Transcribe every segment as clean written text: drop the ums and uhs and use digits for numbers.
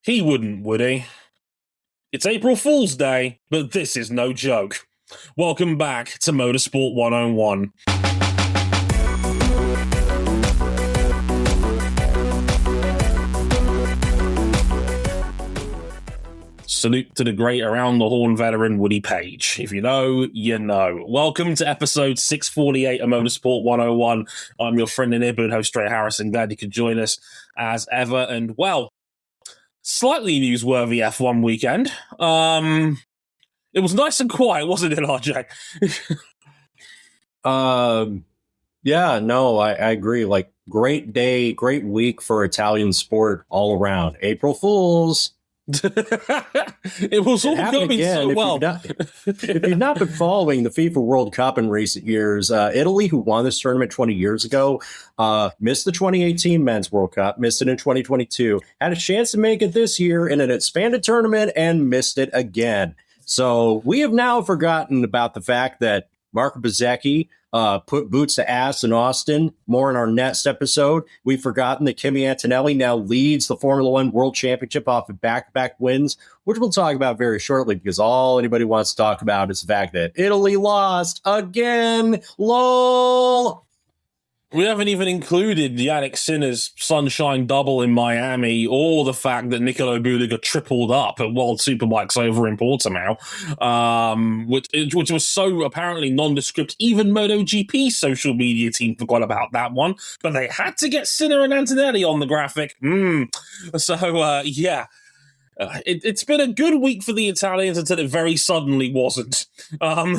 He wouldn't, would he? It's April Fool's Day, but this is no joke. Welcome back to Motorsport 101. Salute to the great around the horn veteran Woody Page. If you know, you know. Welcome to episode 648 of Motorsport 101. I'm your friend and neighborhood host, Dre Harrison. Glad you could join us as ever. And, well, slightly newsworthy F1 weekend. It was nice and quiet, wasn't it, RJ? Yeah, no, I agree. Like, great day, great week for Italian sport all around. April Fools. It was all going so well. If you've not been following the FIFA World Cup in recent years, Italy, who won this tournament 20 years ago, missed the 2018 Men's World Cup, missed it in 2022, had a chance to make it this year in an expanded tournament and missed it again. So we have now forgotten about the fact that Marco Bezzecchi put boots to ass in Austin. More in our next episode. We've forgotten that Kimi Antonelli now leads the Formula One World Championship off of back-to-back wins, which we'll talk about very shortly because all anybody wants to talk about is the fact that Italy lost again. LOL! We haven't even included Yannick Sinner's Sunshine Double in Miami or the fact that Nicolo Budiga tripled up at World Superbikes over in Portimao, which was so apparently nondescript. Even MotoGP's social media team forgot about that one, but they had to get Sinner and Antonelli on the graphic. So, yeah. It's been a good week for the Italians until it very suddenly wasn't.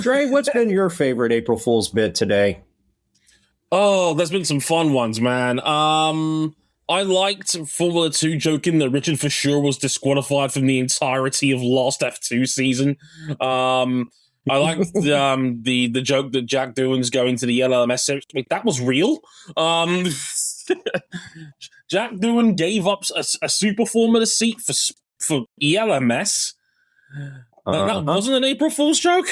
Dre, what's been your favorite April Fool's bit today? Oh, there's been some fun ones, man. I liked Formula 2 joking that Richard for sure was disqualified from the entirety of last F2 season. I liked the joke that Jack Doohan's going to the LMS series. Wait, that was real? Jack Doohan gave up a Super Formula seat for ELMS? That wasn't an April Fool's joke?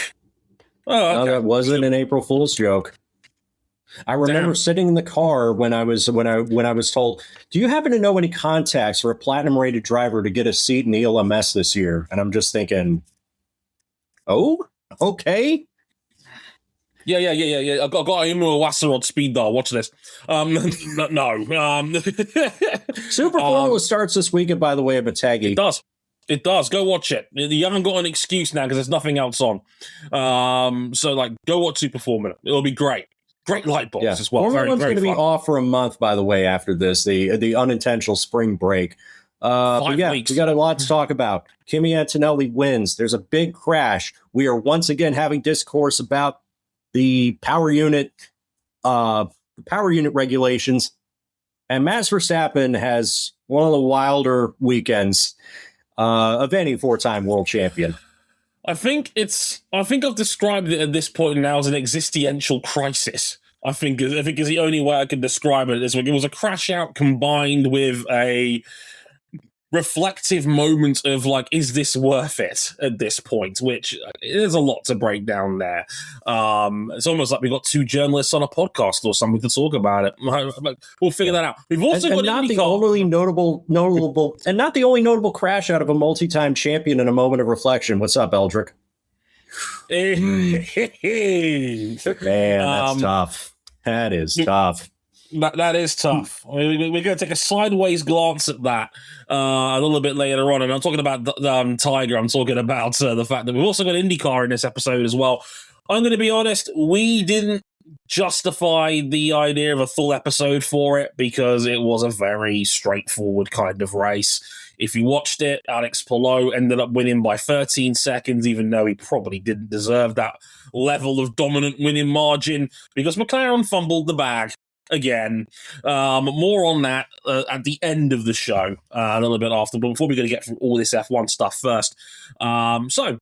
Oh, okay. No, that wasn't an April Fool's joke. I remember sitting in the car when I was told, "Do you happen to know any contacts for a platinum rated driver to get a seat in the ELMS this year?" And I'm just thinking, "Oh, okay." Yeah. I got a Immo Wasserod speed dial. Watch this. No. Super Formula starts this weekend, by the way, at Bataghi. It does. Go watch it. You haven't got an excuse now because there's nothing else on. So, go watch Super Formula. It'll be great. Great light bulbs as well. Formula One's going to be off for a month, by the way, after this, the unintentional spring break. 5 weeks. We got a lot to talk about. Kimi Antonelli wins. There's a big crash. We are once again having discourse about the power unit regulations. And Max Verstappen has one of the wilder weekends of any four-time world champion. I think I've described it at this point now as an existential crisis. I think is the only way I could describe it. It was a crash out combined with a reflective moment of is this worth it at this point? Which there's a lot to break down there. It's almost like we got two journalists on a podcast or something to talk about it. We'll figure that out. We've also got not the only notable, and not the only notable crash out of a multi-time champion in a moment of reflection. What's up, Eldrick? Man, that's tough. That is tough. That is tough. We're going to take a sideways glance at that a little bit later on. And I'm talking about Tiger. I'm talking about the fact that we've also got IndyCar in this episode as well. I'm going to be honest, we didn't justify the idea of a full episode for it because it was a very straightforward kind of race. If you watched it, Alex Palou ended up winning by 13 seconds, even though he probably didn't deserve that level of dominant winning margin because McLaren fumbled the bag. Again, more on that at the end of the show, a little bit after. But before we're going to get through all this F1 stuff first, so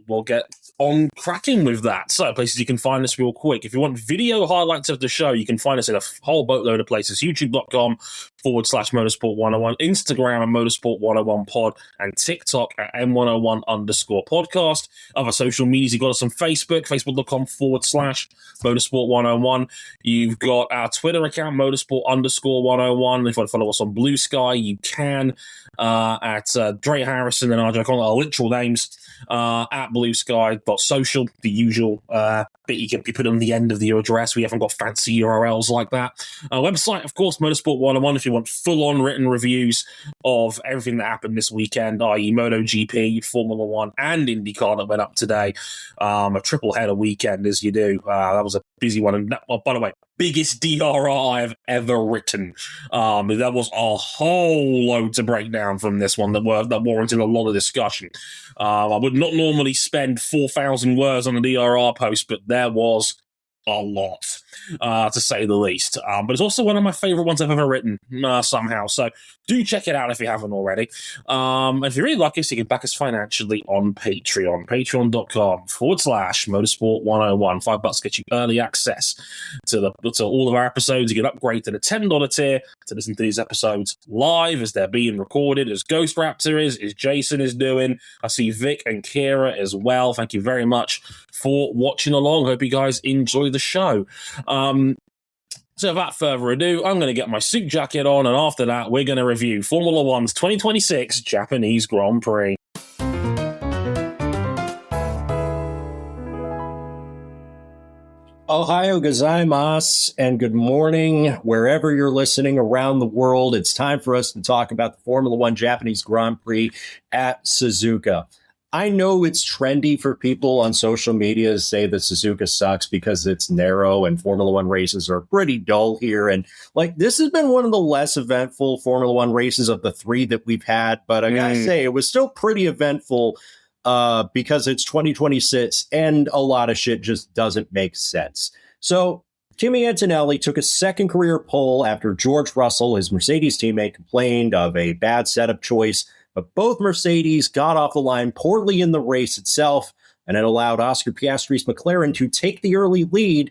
we'll get on cracking with that. So places you can find us real quick. If you want video highlights of the show, you can find us in a whole boatload of places. YouTube.com Motorsport 101, Instagram at Motorsport 101 Pod, and TikTok at M101_podcast. Other social medias, you've got us on Facebook, facebook.com/Motorsport 101. You've got our Twitter account, Motorsport_101. If you want to follow us on Blue Sky, you can at Dre Harrison and RJ Conlon, our literal names, at Blue Sky.social, the usual bit you can put on the end of the address. We haven't got fancy URLs like that. Our website, of course, Motorsport 101, if you want full-on written reviews of everything that happened this weekend, i.e. MotoGP, Formula One, and IndyCar that went up today. A triple header weekend, as you do. That was a busy one. And by the way, biggest DRR I've ever written. There was a whole load to break down from this one that warranted a lot of discussion. I would not normally spend 4,000 words on a DRR post, but there was a lot, to say the least. But it's also one of my favorite ones I've ever written, somehow. So do check it out if you haven't already. And if you really like us, you can back us financially on Patreon. Patreon.com/Motorsport 101. $5 gets you early access to all of our episodes. You can upgrade to the $10 tier to listen to these episodes live as they're being recorded, as Ghost Raptor is, as Jason is doing. I see Vic and Kira as well. Thank you very much for watching along. Hope you guys enjoy the show. So without further ado, I'm going to get my suit jacket on, and after that, we're going to review Formula One's 2026 Japanese Grand Prix. Ohio gozaimasu, and good morning, wherever you're listening around the world. It's time for us to talk about the Formula One Japanese Grand Prix at Suzuka. I know it's trendy for people on social media to say that Suzuka sucks because it's narrow and Formula One races are pretty dull here. And this has been one of the less eventful Formula One races of the three that we've had. But I gotta say, it was still pretty eventful because it's 2026 and a lot of shit just doesn't make sense. So Kimi Antonelli took a second career pole after George Russell, his Mercedes teammate, complained of a bad setup choice. But both Mercedes got off the line poorly in the race itself, and it allowed Oscar Piastri's McLaren to take the early lead.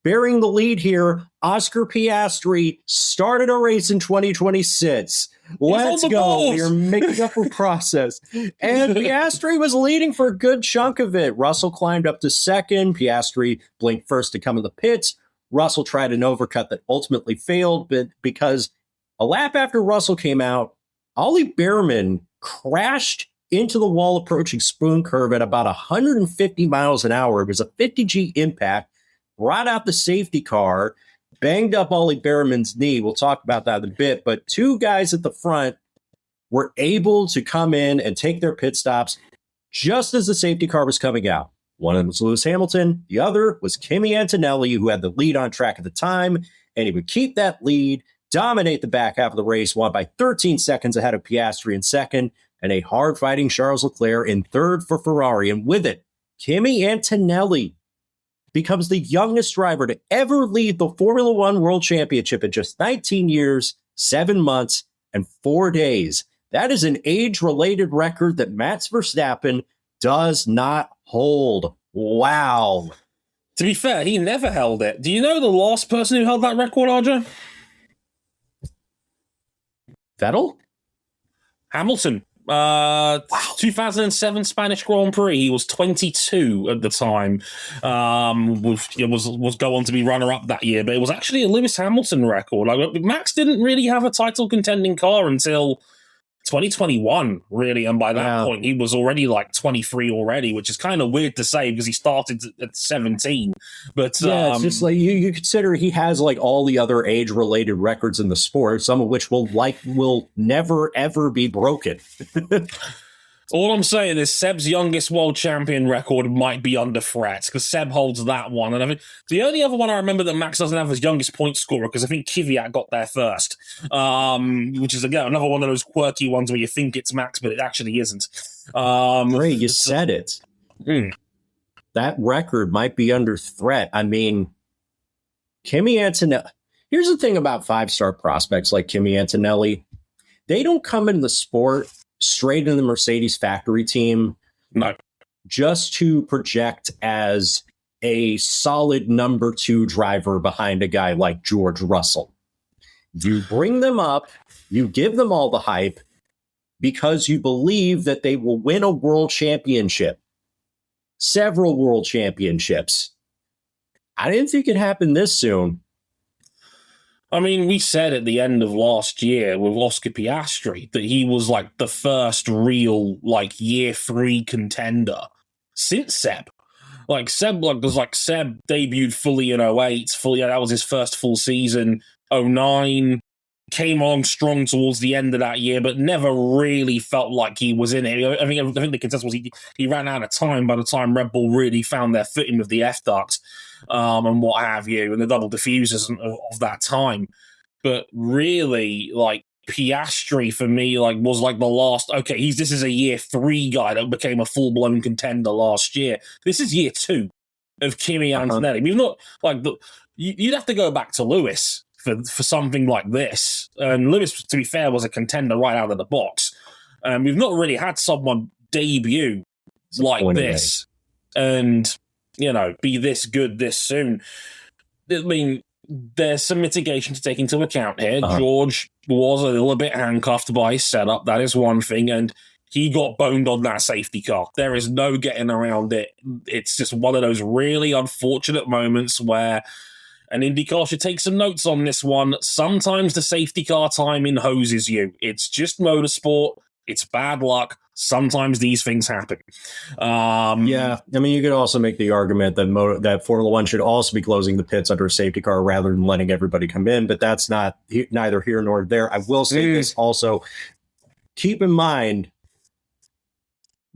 Bearing the lead here, Oscar Piastri started a race in 2026. Let's go. You're making up a process. And Piastri was leading for a good chunk of it. Russell climbed up to second. Piastri blinked first to come in the pits. Russell tried an overcut that ultimately failed, but because a lap after Russell came out, Ollie Bearman crashed into the wall approaching Spoon Curve at about 150 miles an hour. It was a 50G impact, brought out the safety car, banged up Ollie Bearman's knee. We'll talk about that in a bit. But two guys at the front were able to come in and take their pit stops just as the safety car was coming out. One of them was Lewis Hamilton. The other was Kimi Antonelli, who had the lead on track at the time, and he would keep that lead, dominate the back half of the race, won by 13 seconds ahead of Piastri in second, and a hard-fighting Charles Leclerc in third for Ferrari. And with it, Kimi Antonelli becomes the youngest driver to ever lead the Formula One World Championship in just 19 years, 7 months, and 4 days. That is an age-related record that Max Verstappen does not hold. Wow. To be fair, he never held it. Do you know the last person who held that record, RJ? Vettel? Hamilton. 2007 Spanish Grand Prix. He was 22 at the time. Was go on to be runner-up that year, but it was actually a Lewis Hamilton record. Max didn't really have a title contending car until 2021, really, and by that point, he was already 23 already, which is kind of weird to say because he started at 17. But it's just you consider he has all the other age-related records in the sport, some of which will never ever be broken. All I'm saying is Seb's youngest world champion record might be under threat because Seb holds that one. And I think the only other one I remember that Max doesn't have his youngest point scorer, because I think Kvyat got there first, which is, again, another one of those quirky ones where you think it's Max, but it actually isn't. Great, you said it. That record might be under threat. I mean, Kimi Antonelli. Here's the thing about five-star prospects like Kimi Antonelli. They don't come into the sport straight in the Mercedes factory team, just to project as a solid number 2 driver behind a guy like George Russell. You bring them up, you give them all the hype because you believe that they will win a world championship, several world championships. I didn't think it happened this soon. I mean, we said at the end of last year with Oscar Piastri that he was like the first real like year 3 contender since Seb. Seb debuted fully in 08, that was his first full season. 09 came on strong towards the end of that year, but never really felt like he was in it. I think the consensus was he ran out of time by the time Red Bull really found their footing with the F duct and what have you, and the double diffusers of that time. But really, like, Piastri for me, like, was like the last. Okay, this is a year 3 guy that became a full blown contender last year. This is year 2 of Kimi Antonelli. We've not like you'd have to go back to Lewis for something like this. And Lewis, to be fair, was a contender right out of the box. We've not really had someone debut like this and be this good this soon. I mean, there's some mitigation to take into account here. George was a little bit handcuffed by his setup. That is one thing. And he got boned on that safety car. There is no getting around it. It's just one of those really unfortunate moments where an IndyCar should take some notes on this one. Sometimes the safety car timing hoses you. It's just motorsport. It's bad luck. Sometimes these things happen. Yeah, I mean, you could also make the argument that that Formula One should also be closing the pits under a safety car rather than letting everybody come in, but that's neither here nor there. I will say this also. Keep in mind,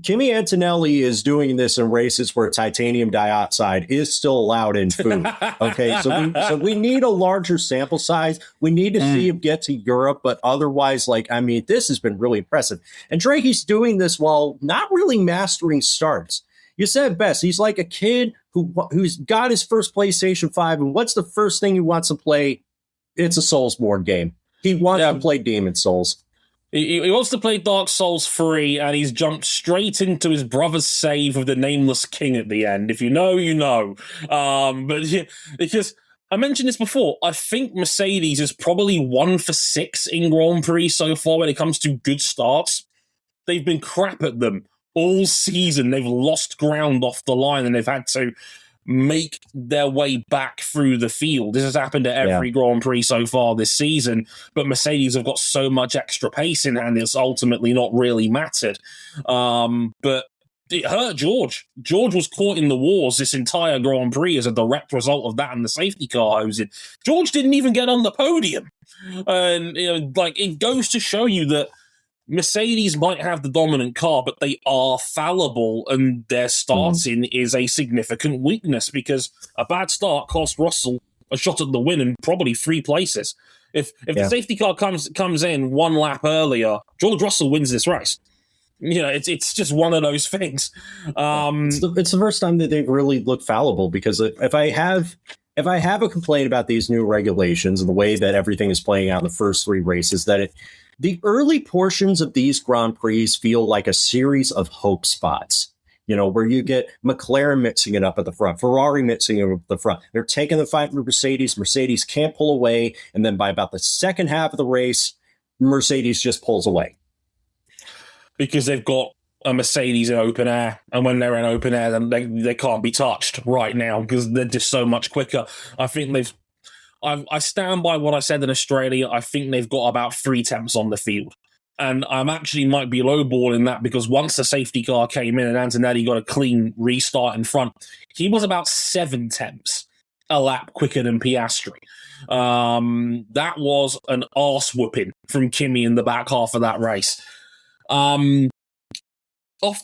Kimi Antonelli is doing this in races where titanium dioxide is still allowed in food. Okay, so we need a larger sample size. We need to see him get to Europe, but otherwise, this has been really impressive. And Drake, he's doing this while not really mastering starts. You said it best. He's like a kid who's got his first PlayStation 5, and what's the first thing he wants to play? It's a Soulsborne game. He wants to play Demon's Souls. He wants to play Dark Souls 3, and he's jumped straight into his brother's save of the Nameless King at the end. If you know, you know. But yeah, because I mentioned this before, I think Mercedes is probably 1 for 6 in Grand Prix so far when it comes to good starts. They've been crap at them all season. They've lost ground off the line, and they've had to make their way back through the field. This has happened at every Grand Prix so far this season, but Mercedes have got so much extra pace in hand, it's ultimately not really mattered. But it hurt George. George was caught in the wars this entire Grand Prix as a direct result of that and the safety car hosing. George didn't even get on the podium. And it goes to show you that Mercedes might have the dominant car, but they are fallible, and their starting is a significant weakness because a bad start cost Russell a shot at the win and probably 3 places. If the safety car comes in 1 lap earlier, George Russell wins this race. It's just one of those things. It's the first time that they've really looked fallible, because if I have a complaint about these new regulations and the way that everything is playing out in the first 3 races, the early portions of these Grand Prix feel like a series of hope spots, where you get McLaren mixing it up at the front, Ferrari mixing it up at the front. They're taking the fight with Mercedes. Mercedes can't pull away. And then by about the second half of the race, Mercedes just pulls away. Because they've got a Mercedes in open air. And when they're in open air, then they can't be touched right now because they're just so much quicker. I think I stand by what I said in Australia. I think they've got about 3 temps on the field. And I actually might be lowballing that because once the safety car came in and Antonelli got a clean restart in front, he was about 7 temps a lap quicker than Piastri. That was an arse whooping from Kimi in the back half of that race. Off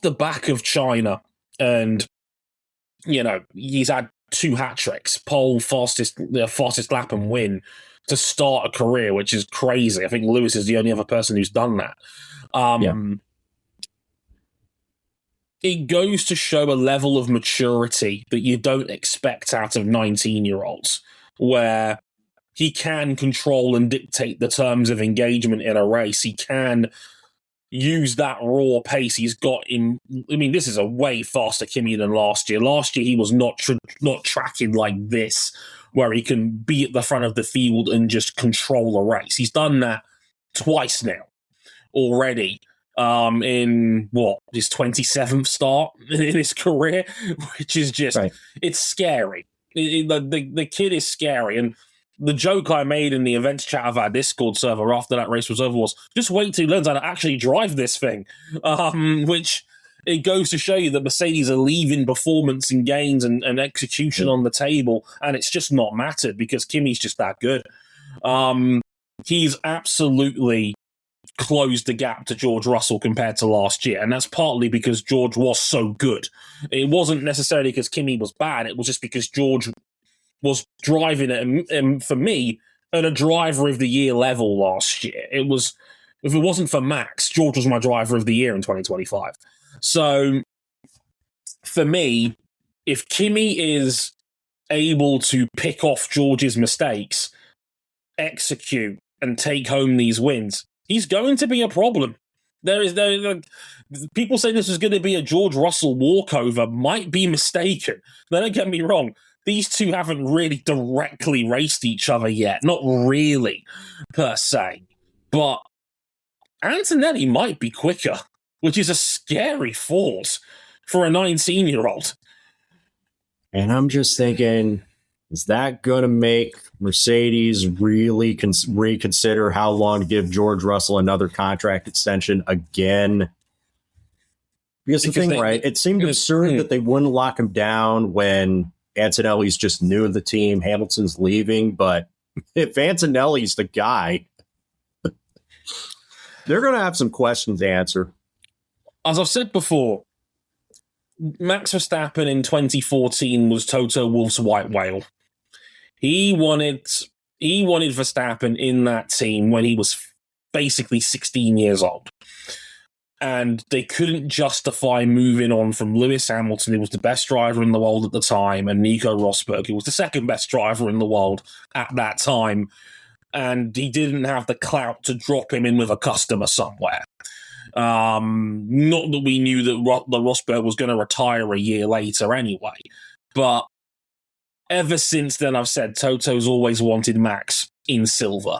the back of China, and, he's had 2 hat tricks, pole, fastest lap and win to start a career, which is crazy. I think Lewis is the only other person who's done that. It goes to show a level of maturity that you don't expect out of 19-year-olds, where he can control and dictate the terms of engagement in a race. He can use that raw pace he's got in. I mean, this is a way faster Kimi than last year. Last year, he was not tracking like this where he can be at the front of the field and just control the race. He's done that twice now already. In his 27th start in his career, which is just, It's scary. The kid is scary. And the joke I made in the events chat of our Discord server after that race was over was, just wait till he learns how to actually drive this thing. Which it goes to show you that Mercedes are leaving performance and gains and execution on the table, and it's just not mattered because Kimi's just that good. He's absolutely closed the gap to George Russell compared to last year, and that's partly because George was so good. It wasn't necessarily because Kimi was bad, it was just because George was driving it, and for me, at a driver of the year level last year. If it wasn't for Max, George was my driver of the year in 2025. So for me, if Kimi is able to pick off George's mistakes, execute, and take home these wins, he's going to be a problem. People say this is going to be a George Russell walkover, might be mistaken. Now, don't get me wrong. These two haven't really directly raced each other yet. Not really, per se. But Antonelli might be quicker, which is a scary thought for a 19-year-old. And I'm just thinking, is that going to make Mercedes really reconsider how long to give George Russell another contract extension again? Because the thing, it seemed absurd that they wouldn't lock him down when Antonelli's just new to the team, Hamilton's leaving, but if Antonelli's the guy, they're going to have some questions to answer. As I've said before, Max Verstappen in 2014 was Toto Wolff's white whale. He wanted Verstappen in that team when he was basically 16 years old. And they couldn't justify moving on from Lewis Hamilton, who was the best driver in the world at the time, and Nico Rosberg, who was the second best driver in the world at that time. And he didn't have the clout to drop him in with a customer somewhere. Not that we knew that Rosberg was going to retire a year later anyway. But ever since then, I've said Toto's always wanted Max in silver.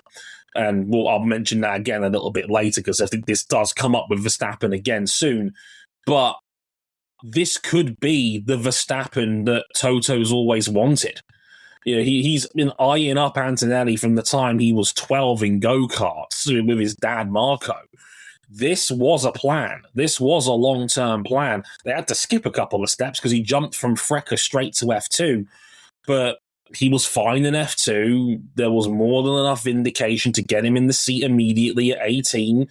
And I'll mention that again a little bit later because I think this does come up with Verstappen again soon. But this could be the Verstappen that Toto's always wanted. You know, he's been eyeing up Antonelli from the time he was 12 in go-karts with his dad, Marco. This was a plan. This was a long-term plan. They had to skip a couple of steps because he jumped from Freca straight to F2. But he was fine in F2. There was more than enough indication to get him in the seat immediately at 18.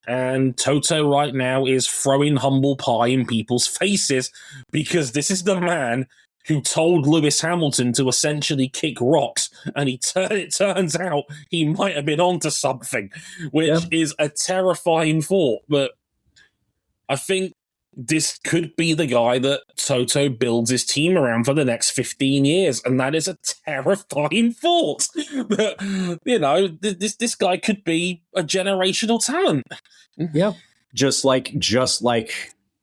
And Toto right now is throwing humble pie in people's faces because this is the man who told Lewis Hamilton to essentially kick rocks. And it turns out he might have been onto something, which is a terrifying thought. But I think this could be the guy that Toto builds his team around for the next 15 years. And that is a terrifying thought. That, you know, this guy could be a generational talent. Yeah. Just like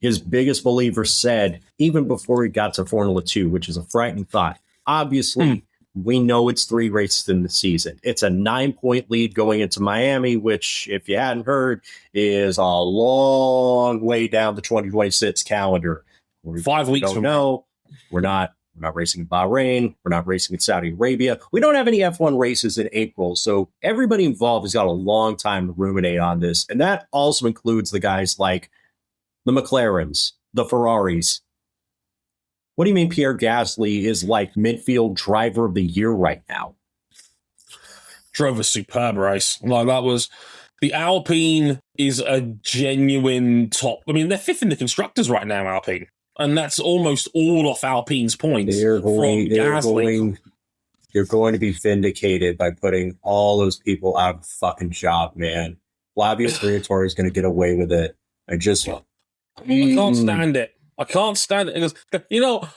his biggest believer said, even before he got to Formula 2, which is a frightening thought. Obviously, we know it's 3 races in the season. It's a 9-point lead going into Miami, which, if you hadn't heard, is a long way down the 2026 calendar. 5 weeks from now. We're not racing in Bahrain. We're not racing in Saudi Arabia. We don't have any F1 races in April. So everybody involved has got a long time to ruminate on this. And that also includes the guys like the McLarens, the Ferraris. What do you mean Pierre Gasly is like midfield driver of the year right now? Drove a superb race. Like, that was... The Alpine is a genuine top... I mean, they're 5th in the constructors right now, Alpine. And that's almost all off Alpine's points from Gasly. You're going to be vindicated by putting all those people out of the fucking job, man. Flavio Briatore is going to get away with it. I can't stand it. I can't stand it. Because, you know,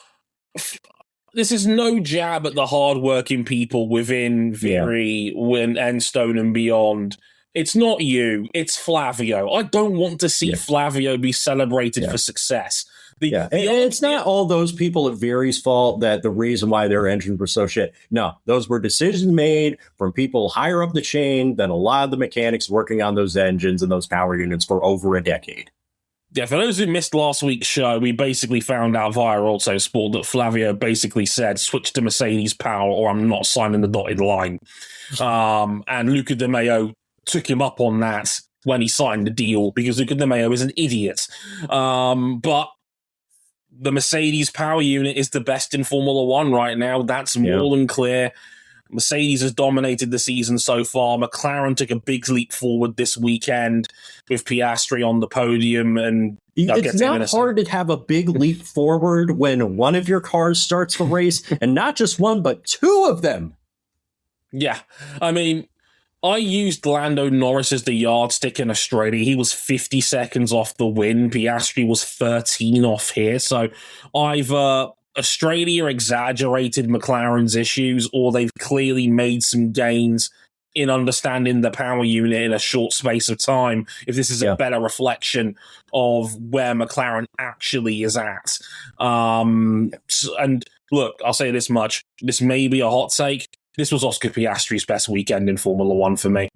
this is no jab at the hardworking people within Viry, Enstone, and beyond It's not you. It's Flavio. I don't want to see Flavio be celebrated for success. And it's not all those people at Viri's fault that the reason why their engines were so shit. No, those were decisions made from people higher up the chain than a lot of the mechanics working on those engines and those power units for over a decade. Yeah, for those who missed last week's show, we basically found out via Autosport that Flavio basically said, switch to Mercedes power or I'm not signing the dotted line. And Luca De Meo took him up on that when he signed the deal because Luca De Meo is an idiot. But the Mercedes power unit is the best in Formula One right now. That's more than clear. Mercedes has dominated the season so far. McLaren took a big leap forward this weekend with Piastri on the podium. And it's not hard to have a big leap forward when one of your cars starts the race, and not just one, but two of them. Yeah. I mean, I used Lando Norris as the yardstick in Australia. He was 50 seconds off the win. Piastri was 13 off here. So either Australia exaggerated McLaren's issues, or they've clearly made some gains in understanding the power unit in a short space of time, if this is a better reflection of where McLaren actually is at. And look, I'll say this much. This may be a hot take. This was Oscar Piastri's best weekend in Formula One for me.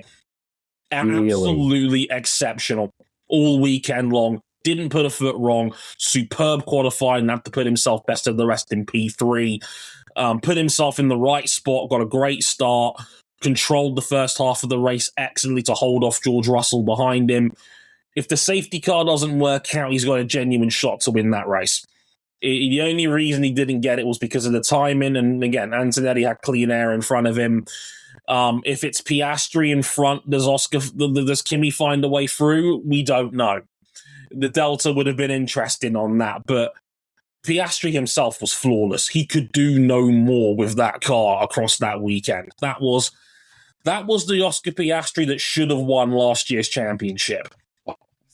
Absolutely exceptional. All weekend long. Didn't put a foot wrong. Superb qualifying. Had to put himself best of the rest in P3. Put himself in the right spot. Got a great start. Controlled the first half of the race excellently to hold off George Russell behind him. If the safety car doesn't work out, he's got a genuine shot to win that race. The only reason he didn't get it was because of the timing. And again, Antonelli had clean air in front of him. If it's Piastri in front, does Kimi find a way through? We don't know. The Delta would have been interesting on that, but Piastri himself was flawless. He could do no more with that car across that weekend. That was the Oscar Piastri that should have won last year's championship.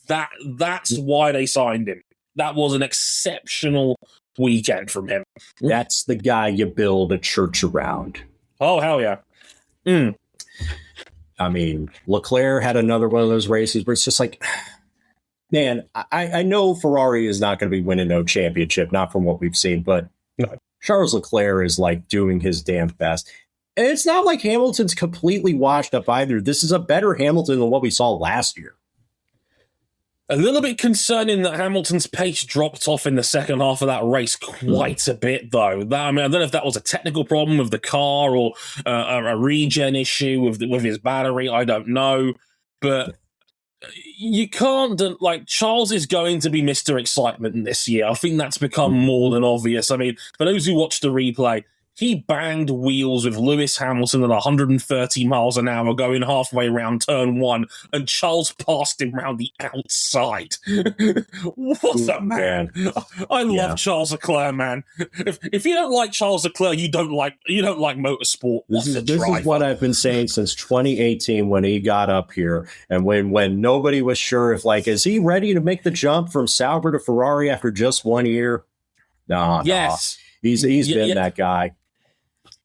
That's why they signed him. That was an exceptional weekend from him. That's the guy you build a church around. Oh, hell yeah. I mean, Leclerc had another one of those races where it's just like, man, I know Ferrari is not going to be winning no championship, not from what we've seen, but Charles Leclerc is like doing his damn best. And it's not like Hamilton's completely washed up either. This is a better Hamilton than what we saw last year. A little bit concerning that Hamilton's pace dropped off in the second half of that race quite a bit, though. I don't know if that was a technical problem with the car or a regen issue with his battery. I don't know. But you can't, Charles is going to be Mr. Excitement this year. I think that's become more than obvious. I mean, for those who watch the replay, he banged wheels with Lewis Hamilton at 130 miles an hour going halfway around turn one, and Charles passed him round the outside. What a man. I love Charles Leclerc, man. If you don't like Charles Leclerc, you don't like motorsport. This is what I've been saying since 2018 when he got up here, and when nobody was sure if, is he ready to make the jump from Sauber to Ferrari after just 1 year? No. He's been that guy.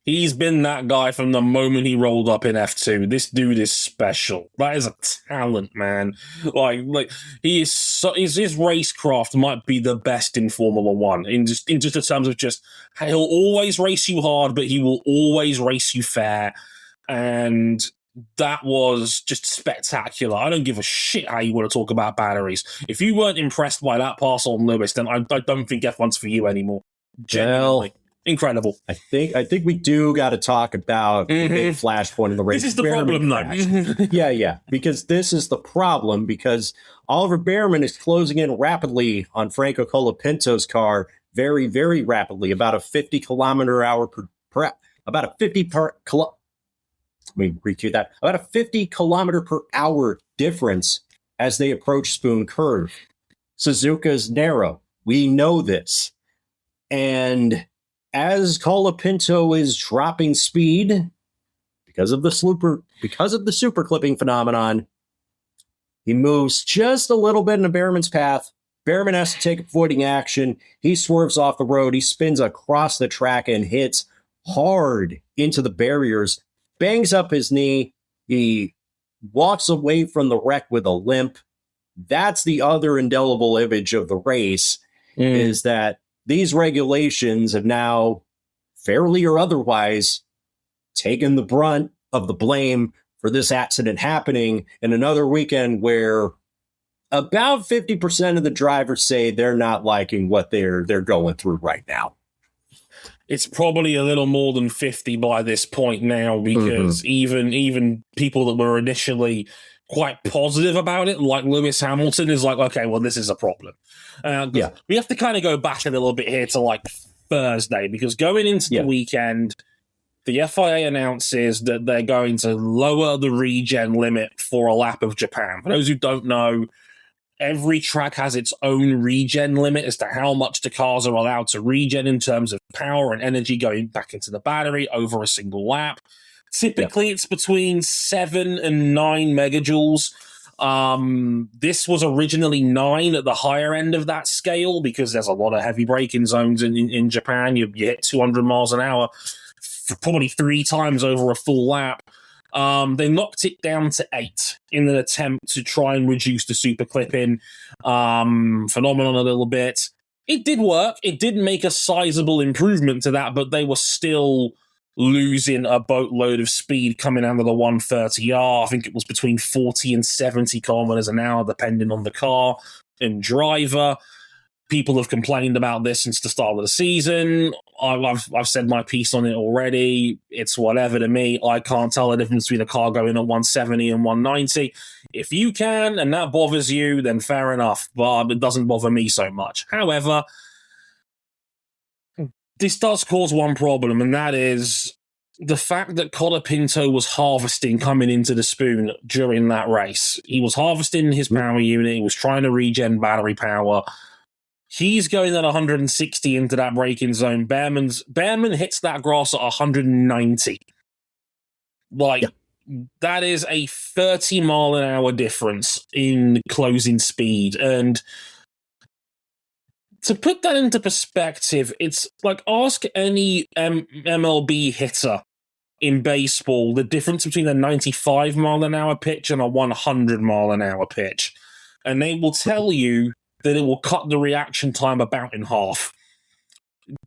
He's been that guy from the moment he rolled up in F2. This dude is special. That is a talent, man. He is his racecraft might be the best in Formula One. In just the terms of he'll always race you hard, but he will always race you fair. And that was just spectacular. I don't give a shit how you want to talk about batteries. If you weren't impressed by that pass on Lewis, then I don't think F1's for you anymore. Genuinely. Incredible. I think we do got to talk about the big flashpoint in the race. This is the problem, though. Yeah, because this is the problem, because Oliver Bearman is closing in rapidly on Franco Colapinto's car, very, very rapidly, about a 50 kilometer hour about a 50 kilometer per hour difference as they approach Spoon Curve. Suzuka's narrow. We know this. And as Colapinto is dropping speed because of the super clipping phenomenon, he moves just a little bit into Bearman's path. Bearman has to take avoiding action. He swerves off the road. He spins across the track and hits hard into the barriers, bangs up his knee. He walks away from the wreck with a limp. That's the other indelible image of the race, is that these regulations have now, fairly or otherwise, taken the brunt of the blame for this accident happening in another weekend where about 50% of the drivers say they're not liking what they're going through right now. It's probably a little more than 50 by this point now, because even people that were initially quite positive about it, like Lewis Hamilton, is like, okay, well, this is a problem. We have to kind of go back a little bit here to like Thursday, because going into the weekend, the FIA announces that they're going to lower the regen limit for a lap of Japan. For those who don't know, every track has its own regen limit as to how much the cars are allowed to regen in terms of power and energy going back into the battery over a single lap. Typically, it's between 7 and 9 megajoules. This was originally 9 at the higher end of that scale, because there's a lot of heavy braking zones in Japan. You hit 200 miles an hour probably 3 times over a full lap. They knocked it down to 8 in an attempt to try and reduce the superclipping phenomenon a little bit. It did work. It did make a sizable improvement to that, but they were still losing a boatload of speed coming out of the 130R. I think it was between 40 and 70 kilometers an hour, depending on the car and driver. People have complained about this since the start of the season. I've said my piece on it already. It's whatever to me. I can't tell the difference between a car going at 170 and 190. If you can, and that bothers you, then fair enough. But it doesn't bother me so much. However, this does cause one problem, and that is the fact that Colapinto was harvesting coming into the spoon during that race. He was harvesting his power unit. He was trying to regen battery power. He's going at 160 into that braking zone. Bearman hits that grass at 190. That is a 30 mile an hour difference in closing speed. And to put that into perspective, it's like ask any MLB hitter in baseball the difference between a 95 mile an hour pitch and a 100 mile an hour pitch. And they will tell you that it will cut the reaction time about in half.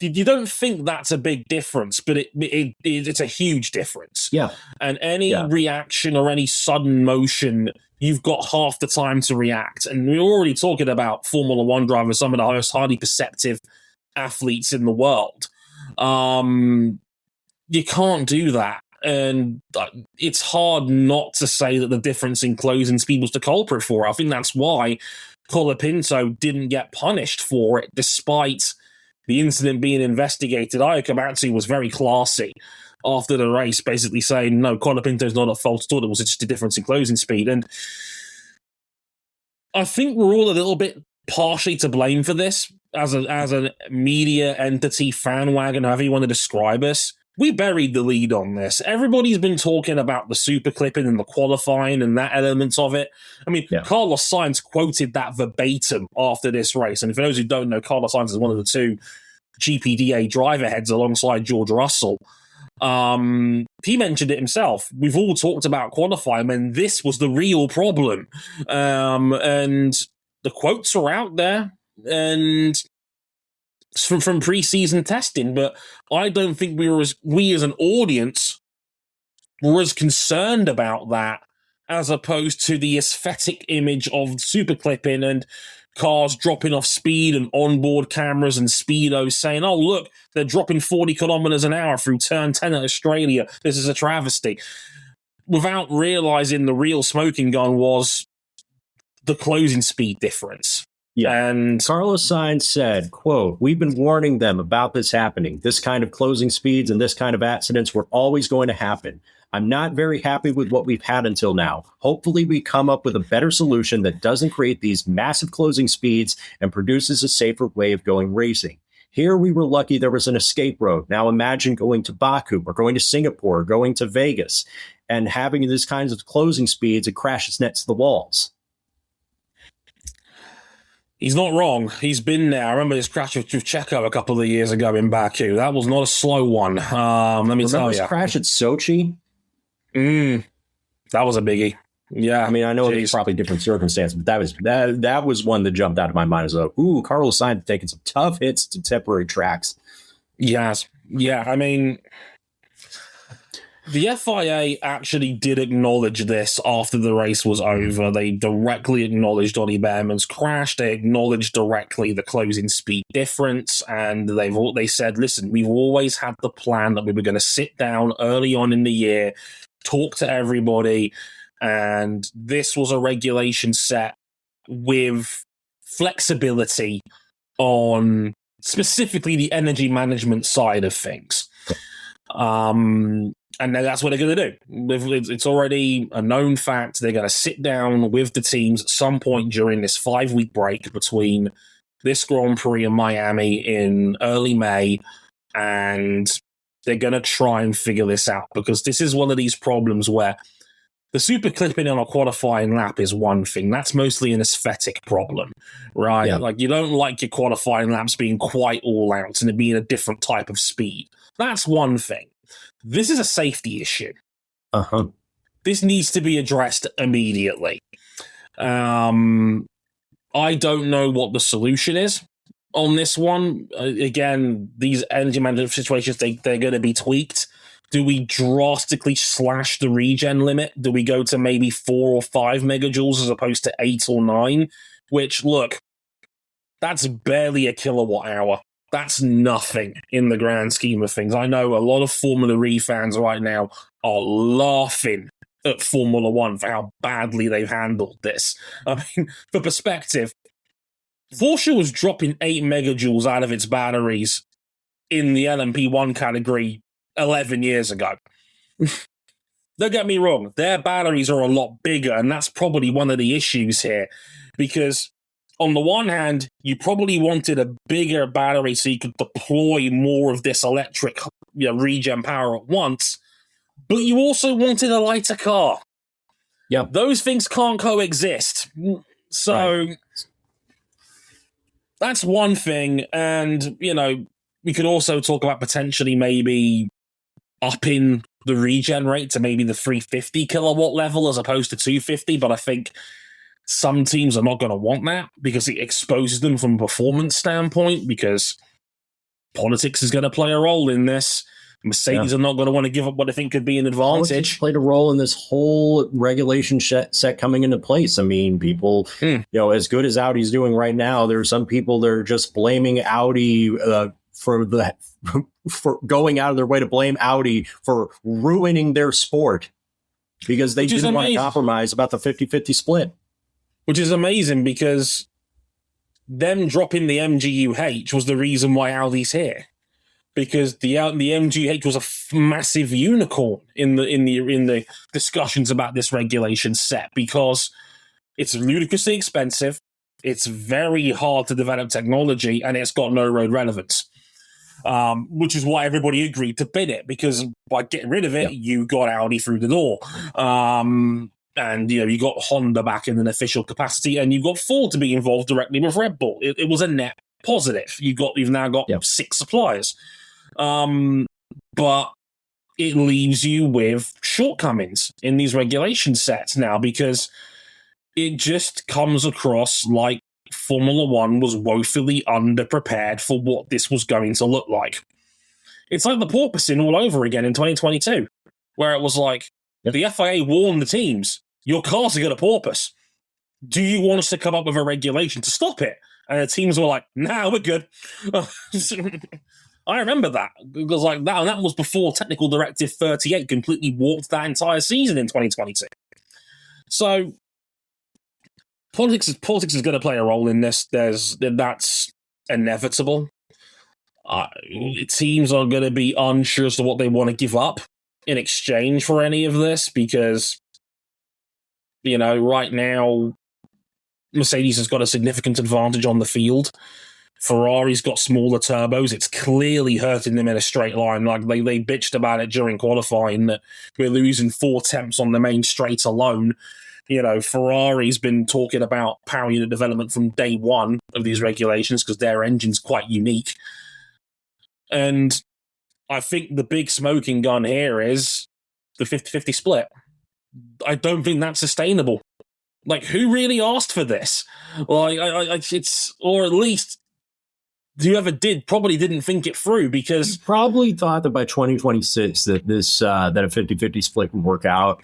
You don't think that's a big difference, but it's a huge difference. Yeah. And any reaction or any sudden motion, you've got half the time to react. And we're already talking about Formula One drivers, some of the most highly perceptive athletes in the world. You can't do that. And it's hard not to say that the difference in closing speed was the culprit for it. I think that's why Colapinto didn't get punished for it, despite the incident being investigated. Ayakomatsu was very classy after the race, basically saying, no, Colapinto's not at fault at all. It was just a difference in closing speed. And I think we're all a little bit partially to blame for this as a media entity, fan wagon, however you want to describe us. We buried the lead on this. Everybody's been talking about the superclipping and the qualifying and that element of it. I mean, Carlos Sainz quoted that verbatim after this race. And for those who don't know, Carlos Sainz is one of the 2 GPDA driver heads alongside George Russell. He mentioned it himself. We've all talked about qualifying, and this was the real problem. And the quotes are out there, and from pre-season testing, but I don't think we as an audience were as concerned about that as opposed to the aesthetic image of superclipping and cars dropping off speed and onboard cameras and speedos saying, oh, look, they're dropping 40 kilometers an hour through turn 10 at Australia. This is a travesty. Without realizing the real smoking gun was the closing speed difference. Yeah. And Carlos Sainz said, quote, we've been warning them about this happening. This kind of closing speeds and this kind of accidents were always going to happen. I'm not very happy with what we've had until now. Hopefully we come up with a better solution that doesn't create these massive closing speeds and produces a safer way of going racing. Here we were lucky there was an escape road. Now imagine going to Baku or going to Singapore or going to Vegas and having these kinds of closing speeds and crashes next to the walls. He's not wrong. He's been there. I remember his crash with Checo a couple of years ago in Baku. That was not a slow one. Let me tell you. His crash at Sochi? That was a biggie. Yeah. I mean, I know there's probably different circumstances, but that was one that jumped out of my mind as like, ooh, Carlos Sainz taking some tough hits to temporary tracks. Yes. Yeah. I mean, the FIA actually did acknowledge this after the race was over. They directly acknowledged Ollie Bearman's crash. They acknowledged directly the closing speed difference, and they said, "Listen, we've always had the plan that we were going to sit down early on in the year, talk to everybody, and this was a regulation set with flexibility on specifically the energy management side of things." And that's what they're going to do. It's already a known fact. They're going to sit down with the teams at some point during this 5-week break between this Grand Prix and Miami in early May, and they're going to try and figure this out, because this is one of these problems where the super clipping on a qualifying lap is one thing. That's mostly an aesthetic problem, right? Yeah. Like, you don't like your qualifying laps being quite all out and it being a different type of speed. That's one thing. This is a safety issue. Uh-huh. This needs to be addressed immediately. I don't know what the solution is on this one. Again, these energy management situations, they're going to be tweaked. Do we drastically slash the regen limit? Do we go to maybe 4 or 5 megajoules as opposed to 8 or 9? Which, look, that's barely a kilowatt hour. That's nothing in the grand scheme of things. I know a lot of Formula E fans right now are laughing at Formula One for how badly they've handled this. I mean, for perspective, Porsche was dropping 8 megajoules out of its batteries in the LMP1 category 11 years ago. Don't get me wrong, their batteries are a lot bigger, and that's probably one of the issues here, because on the one hand, you probably wanted a bigger battery so you could deploy more of this electric regen power at once, but you also wanted a lighter car. Yeah, those things can't coexist. So that's one thing. And, we could also talk about potentially maybe upping the regen rate to maybe the 350 kilowatt level as opposed to 250, but I think some teams are not going to want that because it exposes them from a performance standpoint, because politics is going to play a role in this. Mercedes are not going to want to give up what I think could be an advantage. Politics played a role in this whole regulation set coming into place. I mean, people, as good as Audi's doing right now, there are some people that are just blaming Audi for going out of their way to blame Audi for ruining their sport because they didn't want to compromise about the 50-50 split. Which is amazing, because them dropping the MGU-H was the reason why Audi's here. Because the MGU-H was a massive unicorn in the discussions about this regulation set, because it's ludicrously expensive, it's very hard to develop technology, and it's got no road relevance. Which is why everybody agreed to bid it, because by getting rid of it, you got Audi through the door. And, you got Honda back in an official capacity, and you got Ford to be involved directly with Red Bull. It was a net positive. You've now got 6 suppliers. But it leaves you with shortcomings in these regulation sets now, because it just comes across like Formula One was woefully underprepared for what this was going to look like. It's like the porpoising all over again in 2022, where it was like, the FIA warned the teams, your cars are going to porpoise. Do you want us to come up with a regulation to stop it? And the teams were like, nah, we're good. I remember that. Because that was before Technical Directive 38 completely warped that entire season in 2022. So politics is going to play a role in this. That's inevitable. Teams are going to be unsure as to what they want to give up in exchange for any of this, because right now Mercedes has got a significant advantage on the field. Ferrari's got smaller turbos. It's clearly hurting them in a straight line. Like they bitched about it during qualifying that we're losing 4 temps on the main straight alone. Ferrari's been talking about power unit development from day one of these regulations because their engine's quite unique. And I think the big smoking gun here is the 50-50 split. I don't think that's sustainable. Like, who really asked for this? Like, it's, or at least whoever did probably didn't think it through, because probably thought that by 2026 that this that a 50-50 split would work out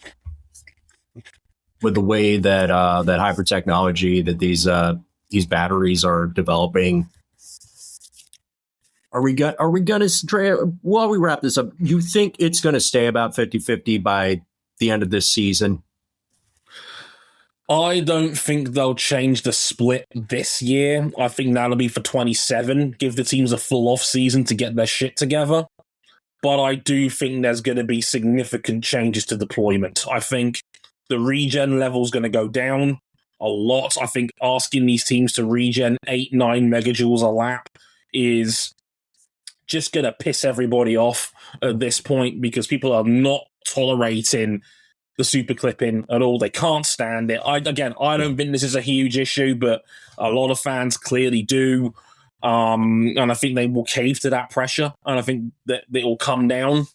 with the way that that hyper technology that these batteries are developing. Are we gonna while we wrap this up, you think it's gonna stay about 50-50 by the end of this season? I don't think they'll change the split this year. I think that'll be for 27. Give the teams a full off season to get their shit together. But I do think there's going to be significant changes to deployment. I think the regen level's going to go down a lot. I think asking these teams to regen 8-9 megajoules a lap is just going to piss everybody off at this point, because people are not tolerating the super clipping at all. They can't stand it. I don't think this is a huge issue, but a lot of fans clearly do. And I think they will cave to that pressure, and I think that it will come down.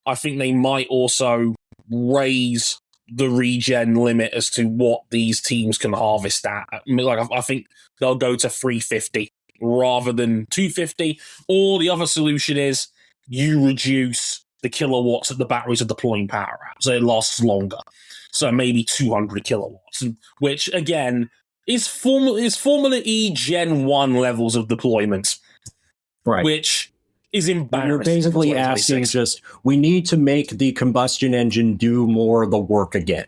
I think they might also raise the regen limit as to what these teams can harvest at. I think they'll go to 350 rather than 250. Or the other solution is you reduce the kilowatts that the batteries are deploying power at, so it lasts longer. So maybe 200 kilowatts, which again is Formula E Gen 1 levels of deployment, right? Which is embarrassing. You're basically asking just, we need to make the combustion engine do more of the work again.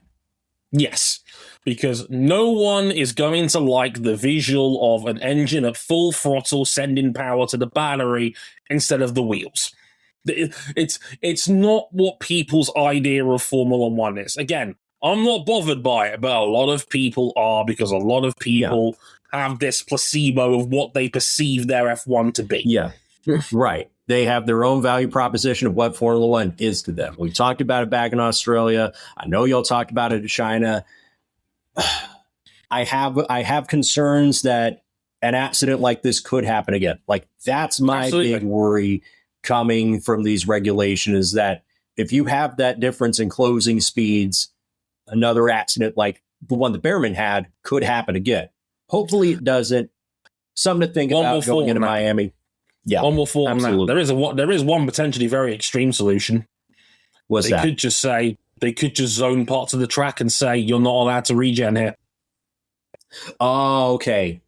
Yes, because no one is going to like the visual of an engine at full throttle sending power to the battery instead of the wheels. It's not what people's idea of Formula One is. Again, I'm not bothered by it, but a lot of people are, because a lot of people have this placebo of what they perceive their F1 to be. Yeah, right. They have their own value proposition of what Formula One is to them. We talked about it back in Australia. I know y'all talked about it in China. I have concerns that an accident like this could happen again. Like, that's my big worry coming from these regulations, is that if you have that difference in closing speeds, another accident like the one that Bearman had could happen again. Hopefully it doesn't. Something to think about going into Miami. Yeah, one more fall on that. There is one potentially very extreme solution. What's that? They could just zone parts of the track and say you're not allowed to regen here. Oh, okay.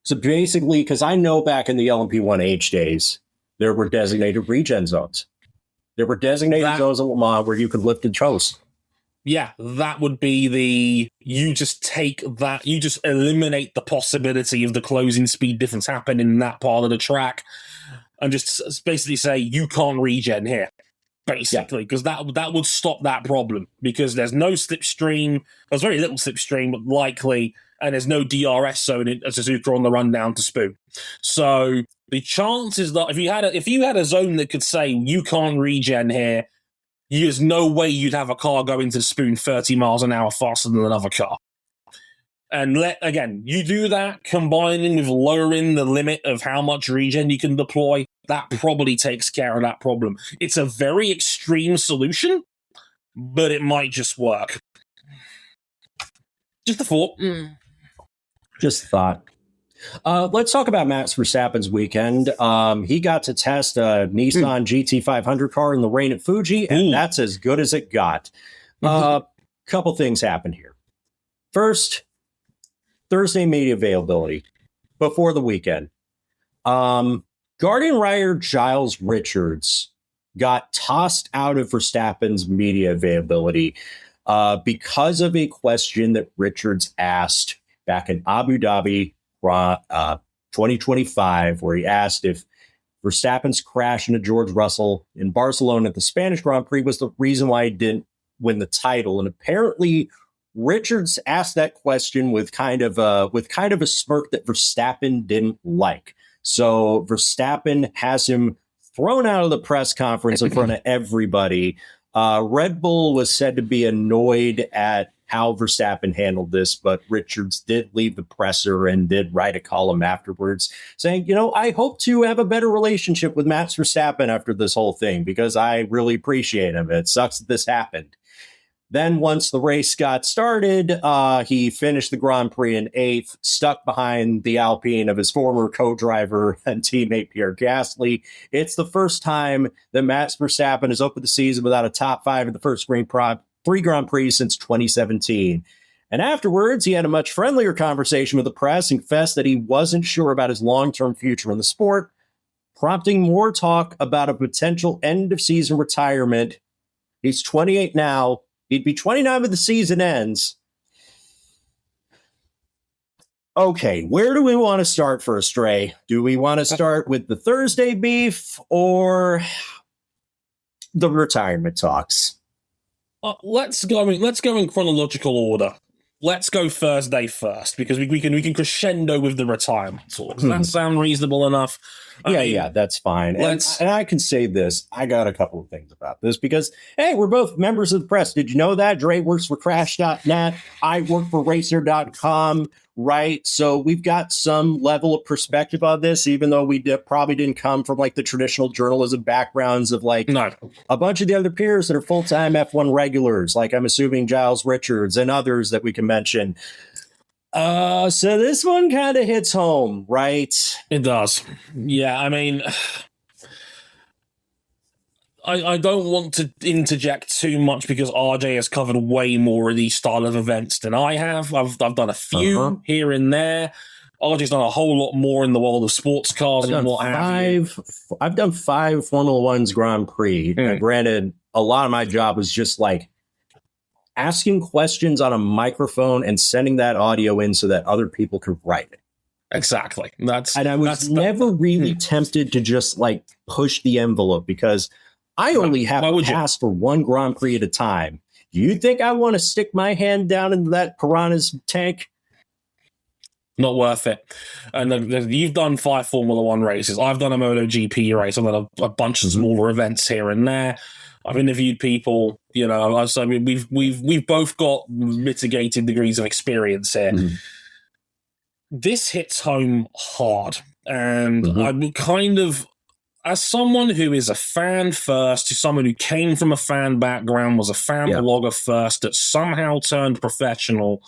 So basically, because I know back in the LMP1H days, there were designated regen zones. There were designated zones in Le Mans where you could lift and toast. Yeah, that would be you just eliminate the possibility of the closing speed difference happening in that part of the track, and just basically say you can't regen here, basically, because that would stop that problem, because there's no slipstream, there's very little slipstream, but likely, and there's no DRS zone at Suzuka on the run down to Spoon. So the chances that if you had a zone that could say you can't regen here, there's no way you'd have a car go into the Spoon 30 miles an hour faster than another car. And you do that, combining with lowering the limit of how much regen you can deploy, that probably takes care of that problem. It's a very extreme solution, but it might just work. Just a thought. Just a thought. Let's talk about Max Verstappen's weekend. He got to test a Nissan GT500 car in the rain at Fuji, and that's as good as it got. Couple things happened here. First, Thursday media availability before the weekend. Guardian writer Giles Richards got tossed out of Verstappen's media availability because of a question that Richards asked back in Abu Dhabi 2025, where he asked if Verstappen's crash into George Russell in Barcelona at the Spanish Grand Prix was the reason why he didn't win the title. And apparently Richards asked that question with kind of a smirk that Verstappen didn't like. So Verstappen has him thrown out of the press conference in front of everybody. Red Bull was said to be annoyed at how Verstappen handled this, but Richards did leave the presser and did write a column afterwards saying, I hope to have a better relationship with Max Verstappen after this whole thing, because I really appreciate him. It sucks that this happened. Then once the race got started, he finished the Grand Prix in 8th, stuck behind the Alpine of his former co-driver and teammate Pierre Gasly. It's the first time that Max Verstappen has opened the season without a top 5 in the first three Grand Prix since 2017. And afterwards, he had a much friendlier conversation with the press and confessed that he wasn't sure about his long-term future in the sport, prompting more talk about a potential end-of-season retirement. He's 28 now. He'd be 29 when the season ends. Okay, where do we want to start first, Dre? Do we want to start with the Thursday beef or the retirement talks? Let's go in chronological order. Let's go Thursday first, because we can crescendo with the retirement talks. Does that sound reasonable enough? Yeah, that's fine. And I can say this. I got a couple of things about this because, hey, we're both members of the press. Did you know that? Dre works for Crash.net. I work for Racer.com, right? So we've got some level of perspective on this, even though we probably didn't come from like the traditional journalism backgrounds of like a bunch of the other peers that are full-time F1 regulars, like I'm assuming Giles Richards and others that we can mention. So this one kind of hits home, right? It does. Yeah, I mean, I don't want to interject too much because RJ has covered way more of these style of events than I have. I've done a few here and there. RJ's done a whole lot more in the world of sports cars and what have you. I've done 5 Formula One's Grand Prix. And granted, a lot of my job was just like asking questions on a microphone and sending that audio in so that other people could write it. Exactly. And I was never really tempted to just like push the envelope because I only have to pass for one Grand Prix at a time. Do you think I want to stick my hand down into that piranha's tank? Not worth it. And you've done 5 Formula One races. I've done a MotoGP race. I've done a bunch of smaller events here and there. I've interviewed people, you know. So I mean, we've both got mitigated degrees of experience here. This hits home hard, and I'm kind of, as someone who is a fan first, to someone who came from a fan background, was a fan blogger first, that somehow turned professional.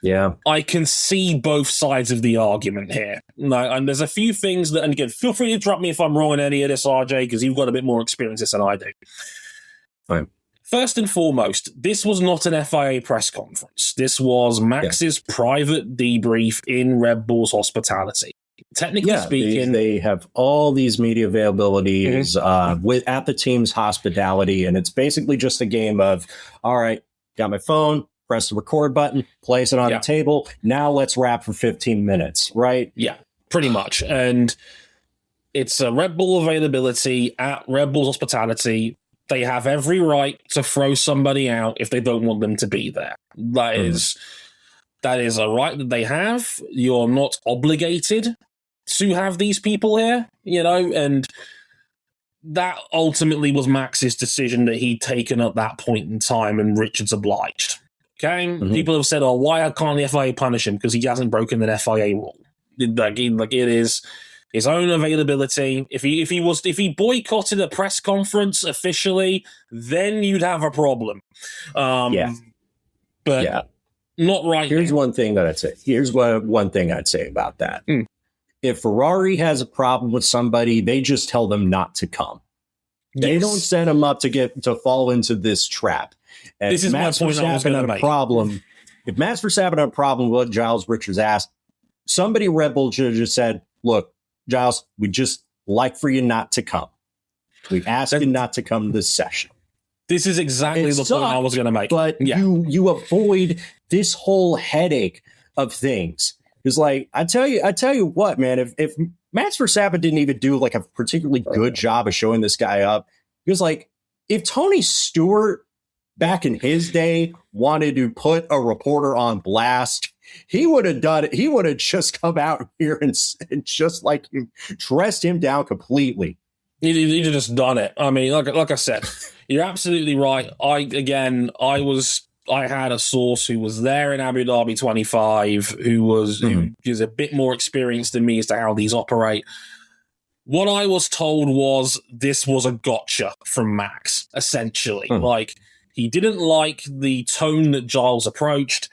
Yeah, I can see both sides of the argument here. No, and there's a few things that, and again, feel free to interrupt me if I'm wrong in any of this, RJ, because you've got a bit more experience than I do. Fine. First and foremost, this was not an FIA press conference. This was Max's private debrief in Red Bull's hospitality. Technically speaking, they have all these media availabilities at the team's hospitality, and it's basically just a game of, all right, got my phone, press the record button, place it on the table. Now let's wrap for 15 minutes, right? Yeah, pretty much. And it's a Red Bull availability at Red Bull's hospitality. They have every right to throw somebody out if they don't want them to be there. That is a right that they have. You're not obligated to have these people here, you know, and that ultimately was Max's decision that he'd taken at that point in time, and Richard's obliged. Okay? People have said, oh, why can't the FIA punish him? Because he hasn't broken an FIA rule. Like it is his own availability. If he boycotted a press conference officially, then you'd have a problem. But not right. Here's one thing that I'd say. Here's one thing I'd say about that. If Ferrari has a problem with somebody, they just tell them not to come. They don't set them up to fall into this trap. And this is my point I was going to make. If Max Verstappen had a problem with what Giles Richards asked, somebody at Red Bull should have just said, look, Giles, we just like for you not to come. We asked you not to come to this session. This is exactly the point I was going to make. But you avoid this whole headache of things. Because, like, I tell you what, man, if Max Verstappen didn't even do like a particularly good job of showing this guy up, because like if Tony Stewart back in his day wanted to put a reporter on blast, he would have done it. He would have just come out here and just like dressed him down completely. He'd have just done it. I mean, like I said, you're absolutely right. I had a source who was there in Abu Dhabi 25, who is a bit more experienced than me as to how these operate. What I was told was this was a gotcha from Max, essentially. Like, He didn't like the tone that Giles approached.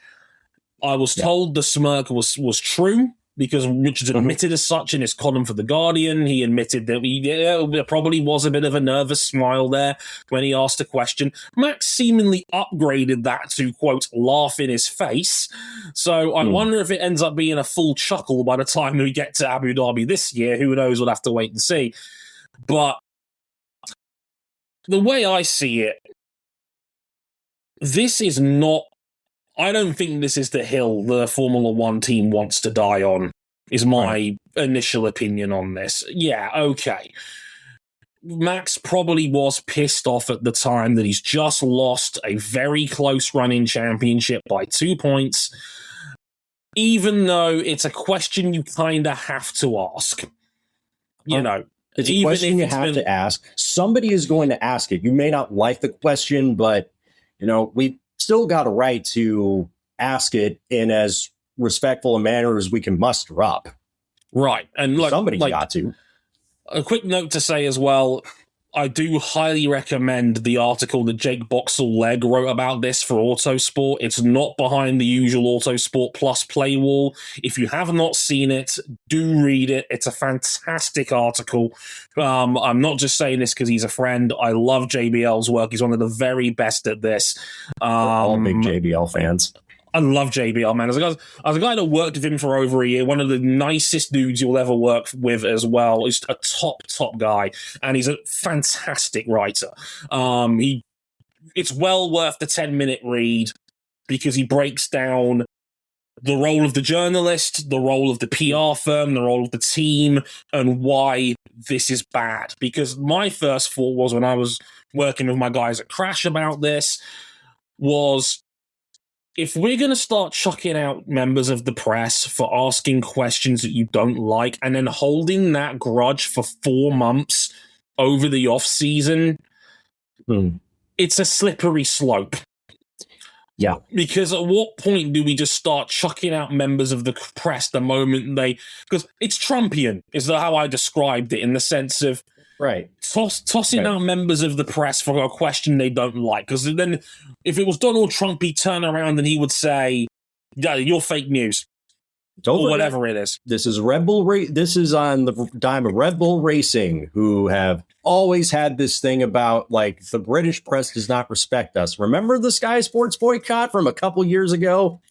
I was told the smirk was true because Richards admitted as such in his column for The Guardian. He admitted that there probably was a bit of a nervous smile there when he asked a question. Max seemingly upgraded that to, quote, laugh in his face. So I wonder if it ends up being a full chuckle by the time we get to Abu Dhabi this year. Who knows? We'll have to wait and see. But the way I see it, this is not... I don't think this is the hill the Formula One team wants to die on, is my initial opinion on this. Yeah, okay. Max probably was pissed off at the time that he's just lost a very close run-in championship by 2 points, even though it's a question you kind of have to ask. You know, it's a question you have to ask. Somebody is going to ask it. You may not like the question, but, you know, we still got a right to ask it in as respectful a manner as we can muster up. Right. And look, somebody's got to. A quick note to say as well, I do highly recommend the article that Jake Boxall-Legg wrote about this for Autosport. It's not behind the usual Autosport Plus play wall. If you have not seen it, do read it. It's a fantastic article. I'm not just saying this because he's a friend. I love JBL's work. He's one of the very best at this. We're all big JBL fans. I love JBL, man. As a guy that worked with him for over a year, one of the nicest dudes you'll ever work with as well. He's a top guy, and he's a fantastic writer. It's well worth the 10-minute read because he breaks down the role of the journalist, the role of the PR firm, the role of the team, and why this is bad. Because my first thought was, when I was working with my guys at Crash about this, was... if we're going to start chucking out members of the press for asking questions that you don't like and then holding that grudge for 4 months over the off-season, it's a slippery slope. Yeah. Because at what point do we just start chucking out members of the press the moment they... because it's Trumpian, is how I described it, in the sense of... right. Tossing out members of the press for a question they don't like. Because then, if it was Donald Trump, he'd turn around and he would say, yeah, you're fake news. Or whatever it is. This is Red Bull. This is on the dime of Red Bull Racing, who have always had this thing about, like, the British press does not respect us. Remember the Sky Sports boycott from a couple years ago?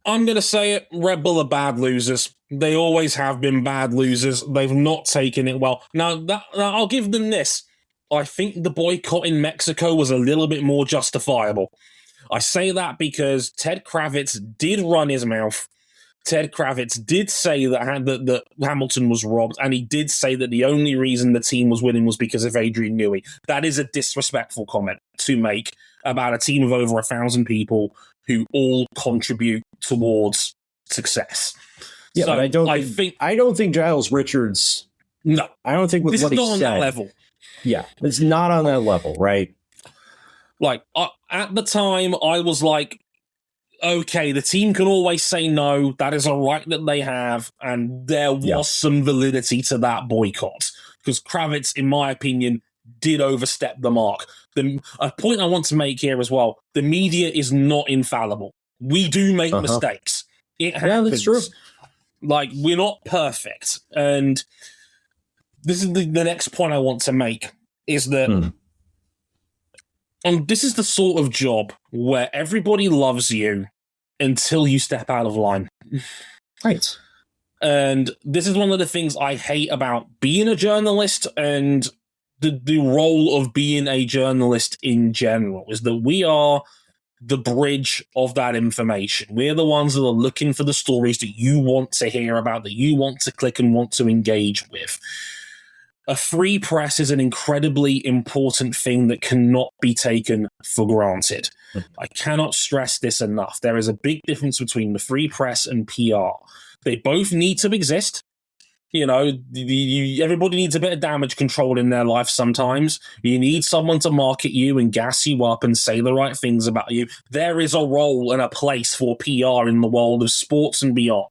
I'm going to say it. Red Bull are bad losers. They always have been bad losers. They've not taken it well. Now, I'll give them this. I think the boycott in Mexico was a little bit more justifiable. I say that because Ted Kravitz did run his mouth. Ted Kravitz did say that Hamilton was robbed, and he did say that the only reason the team was winning was because of Adrian Newey. That is a disrespectful comment to make about a team of over 1,000 people who all contribute towards success. Yeah, so but I don't think Giles Richards. No, I don't think with this what is he not said. On that level. Yeah, it's not on that level, right? Like at the time, I was like, okay, the team can always say no. That is a right that they have, and there was some validity to that boycott because Kravitz, in my opinion, did overstep the mark. A point I want to make here as well: the media is not infallible. We do make mistakes. It happens. Yeah, that's true. Like, we're not perfect, and this is the next point I want to make is that. This is the sort of job where everybody loves you until you step out of line. Right. And this is one of the things I hate about being a journalist and the role of being a journalist in general, is that we are the bridge of that information. We're the ones that are looking for the stories that you want to hear about, that you want to click and want to engage with. A free press is an incredibly important thing that cannot be taken for granted. I cannot stress this enough. There is a big difference between the free press and PR. They both need to exist. You know, everybody needs a bit of damage control in their life sometimes. You need someone to market you and gas you up and say the right things about you. There is a role and a place for PR in the world of sports and beyond.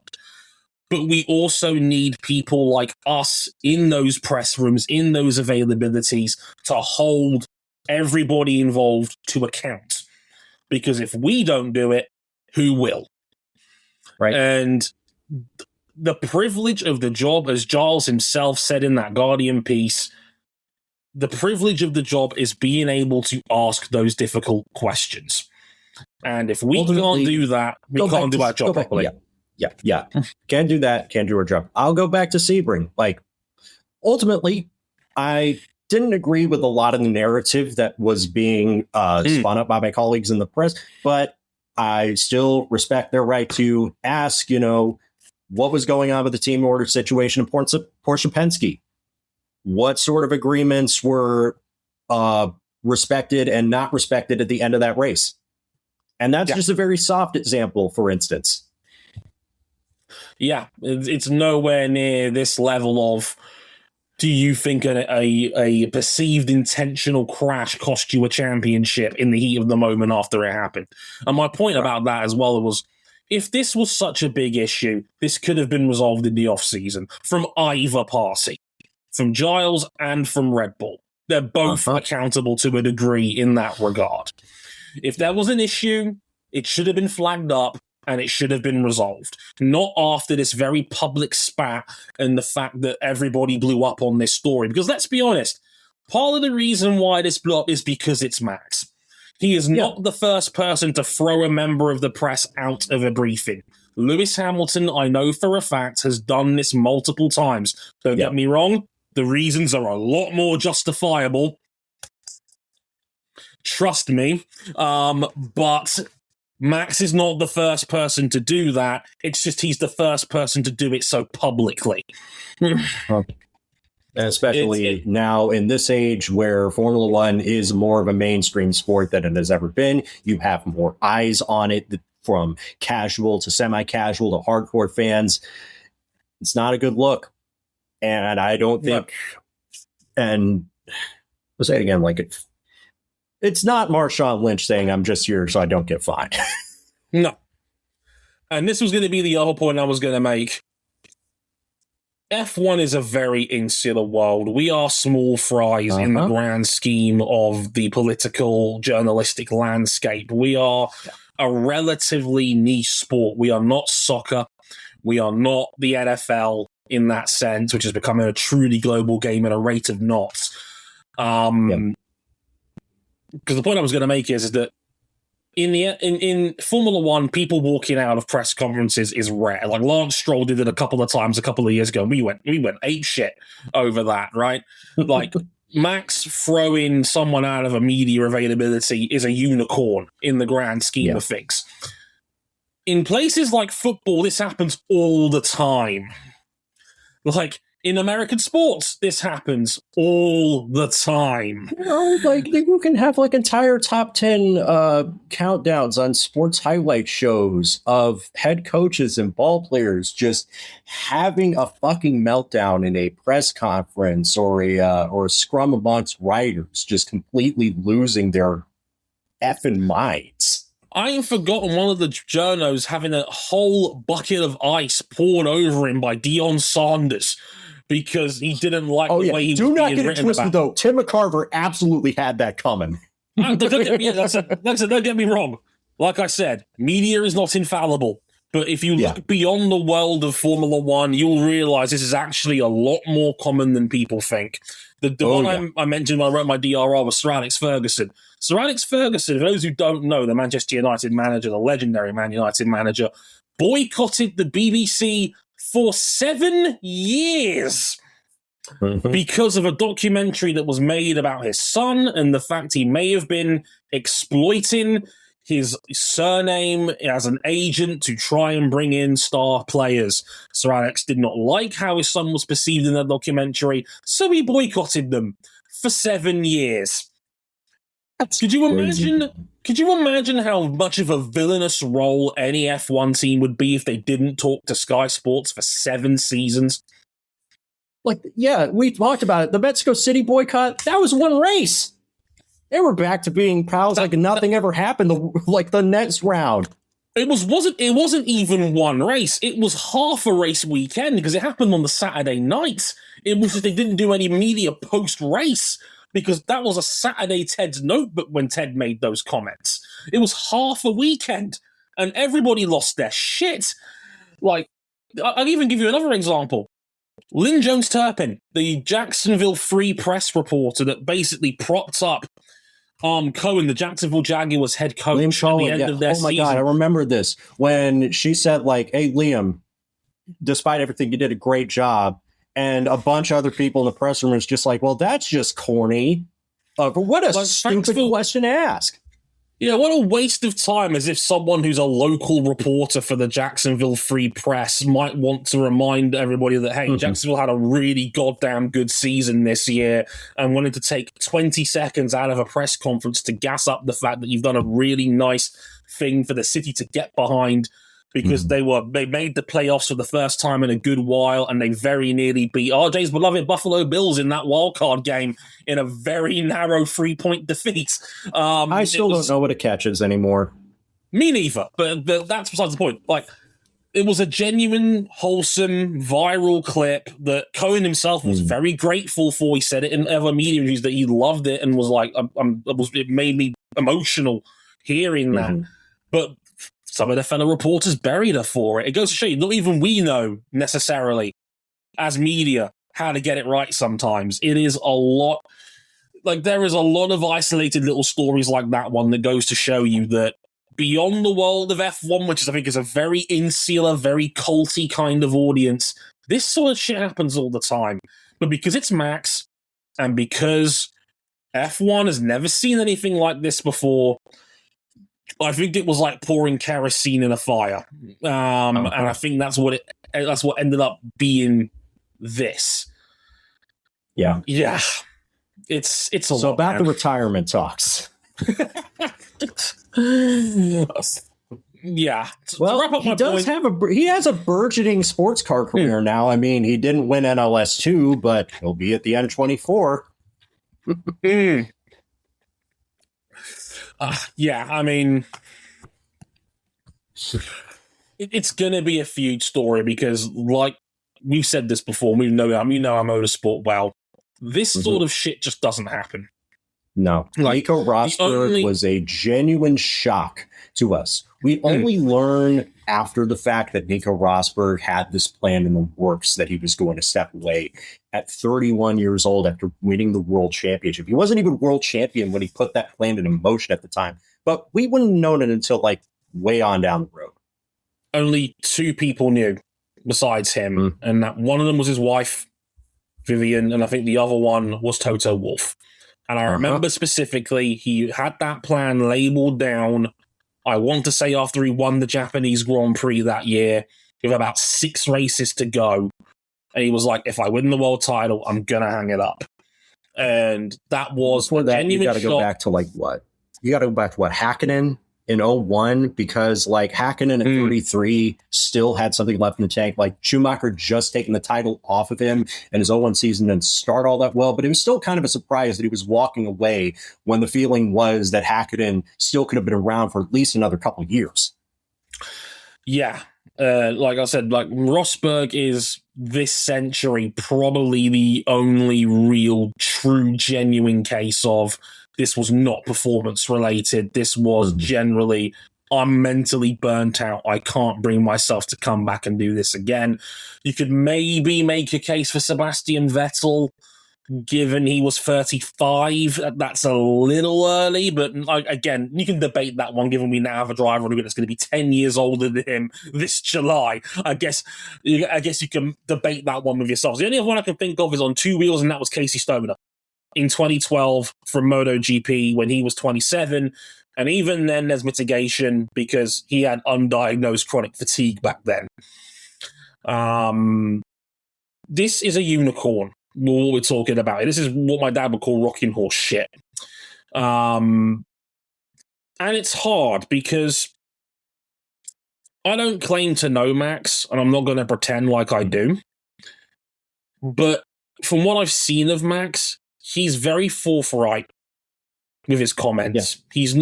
But we also need people like us in those press rooms, in those availabilities, to hold everybody involved to account. Because if we don't do it, who will? Right. And the privilege of the job, as Giles himself said in that Guardian piece, the privilege of the job is being able to ask those difficult questions. And if we can't do that, we can't do our job properly. Yeah. Can't do that. Can't do our job. I'll go back to Sebring. Like, ultimately, I didn't agree with a lot of the narrative that was being spun up by my colleagues in the press, but I still respect their right to ask, what was going on with the team order situation in Porsche Penske? What sort of agreements were respected and not respected at the end of that race? And that's just a very soft example, for instance. Yeah, it's nowhere near this level of, do you think a perceived intentional crash cost you a championship in the heat of the moment after it happened? And my point about that as well was, if this was such a big issue, this could have been resolved in the off-season from either party, from Giles and from Red Bull. They're both accountable to a degree in that regard. If there was an issue, it should have been flagged up and it should have been resolved. Not after this very public spat and the fact that everybody blew up on this story. Because let's be honest, part of the reason why this blew up is because it's Max. He is not the first person to throw a member of the press out of a briefing. Lewis Hamilton, I know for a fact, has done this multiple times. Don't get me wrong, the reasons are a lot more justifiable. Trust me. But Max is not the first person to do that. It's just he's the first person to do it so publicly. Especially now in this age where Formula One is more of a mainstream sport than it has ever been. You have more eyes on it, from casual to semi-casual to hardcore fans. It's not a good look. And I don't think, and I'll say it again, like it's not Marshawn Lynch saying I'm just here so I don't get fined. No. And this was going to be the other point I was going to make. F1 is a very insular world. We are small fries in the grand scheme of the political, journalistic landscape. We are a relatively niche sport. We are not soccer. We are not the NFL in that sense, which is becoming a truly global game at a rate of knots. Because the point I was going to make is that in Formula One, people walking out of press conferences is rare. Like Lance Stroll did it a couple of times a couple of years ago, and we went ape shit over that, right? Like Max throwing someone out of a media availability is a unicorn in the grand scheme of things. In places like football, this happens all the time. Like in American sports, this happens all the time. Like you can have like entire top 10 countdowns on sports highlight shows of head coaches and ball players just having a fucking meltdown in a press conference or a scrum amongst writers, just completely losing their effing minds. I ain't forgotten one of the journos having a whole bucket of ice poured over him by Deion Sanders because he didn't like the way he was being written about. Do not get it twisted, though. Tim McCarver absolutely had that coming. Don't get me wrong. Like I said, media is not infallible. But if you look beyond the world of Formula One, you'll realize this is actually a lot more common than people think. The one I mentioned when I wrote my DRR was Sir Alex Ferguson. Sir Alex Ferguson, for those who don't know, the Manchester United manager, the legendary Man United manager, boycotted the BBC for 7 years because of a documentary that was made about his son and the fact he may have been exploiting his surname as an agent to try and bring in star players. Sir Alex did not like how his son was perceived in that documentary, so he boycotted them for 7 years. Could you imagine how much of a villainous role any F1 team would be if they didn't talk to Sky Sports for 7 seasons? Like, yeah, we talked about it. The Mexico City boycott, that was one race. They were back to being pals like nothing ever happened, like the next round. It wasn't even one race. It was half a race weekend because it happened on the Saturday night. It was just they didn't do any media post-race. because that was a Saturday Ted's notebook when Ted made those comments. It was half a weekend, and everybody lost their shit. Like, I'll even give you another example. Lynn Jones-Turpin, the Jacksonville Free Press reporter that basically propped up Cohen, the Jacksonville Jaguars head coach, at the end of their season. God, I remember this. When she said, like, hey, Liam, despite everything, you did a great job. And a bunch of other people in the press room was just like, well, that's just corny. What a stupid question to ask. Yeah, what a waste of time, as if someone who's a local reporter for the Jacksonville Free Press might want to remind everybody that, hey, Jacksonville had a really goddamn good season this year and wanted to take 20 seconds out of a press conference to gas up the fact that you've done a really nice thing for the city to get behind, because they made the playoffs for the first time in a good while, and they very nearly beat RJ's beloved Buffalo Bills in that wildcard game in a very narrow 3-point defeat. I still don't know what a catch is anymore. Me neither, but that's besides the point. Like, it was a genuine, wholesome, viral clip that Cohen himself was very grateful for. He said it in other media interviews that he loved it and was like, it made me emotional hearing that. But some of the fellow reporters buried her for it. It goes to show you, not even we know necessarily as media how to get it right sometimes. It is a lot. Like, there is a lot of isolated little stories like that one that goes to show you that beyond the world of F1, which I think is a very insular, very culty kind of audience, this sort of shit happens all the time. But because it's Max, and because F1 has never seen anything like this before, I think it was like pouring kerosene in a fire, and I think that's what ended up being this. Yeah. It's a so lot, about man. the retirement talks. Yeah. Well, he has a burgeoning sports car career now. I mean, he didn't win NLS 2, but he'll be at the end of 24. Yeah, I mean, it's going to be a feud story because, like we've said this before, you know our motorsport well. This sort of shit just doesn't happen. No. Like, Nico Rosberg was a genuine shock to us. We only learn after the fact that Nico Rosberg had this plan in the works that he was going to step away at 31 years old after winning the world championship. He wasn't even world champion when he put that plan into motion at the time, but we wouldn't have known it until like way on down the road. Only two people knew besides him, and that one of them was his wife, Vivian, and I think the other one was Toto Wolff. And I remember specifically, he had that plan labeled down, I want to say after he won the Japanese Grand Prix that year, with about 6 races to go. And he was like, if I win the world title, I'm going to hang it up. And that was for that. You got to go back to Hakkinen in 01, because like Hakkinen at 33 still had something left in the tank. Like Schumacher just taking the title off of him in his 01 season and start all that well, but it was still kind of a surprise that he was walking away when the feeling was that Hakkinen still could have been around for at least another couple of years. Yeah. Like I said, like Rosberg is this century probably the only real, true, genuine case of this was not performance related. This was generally, I'm mentally burnt out. I can't bring myself to come back and do this again. You could maybe make a case for Sebastian Vettel, given he was 35. That's a little early, but again, you can debate that one, given we now have a driver that's going to be 10 years older than him this July. I guess you can debate that one with yourselves. The only other one I can think of is on 2 wheels, and that was Casey Stoner in 2012 from MotoGP when he was 27. And even then, there's mitigation because he had undiagnosed chronic fatigue back then. This is a unicorn, what we're talking about. This is what my dad would call rocking horse shit. And it's hard because I don't claim to know Max, and I'm not going to pretend like I do. But from what I've seen of Max, he's very forthright with his comments. Yeah. He's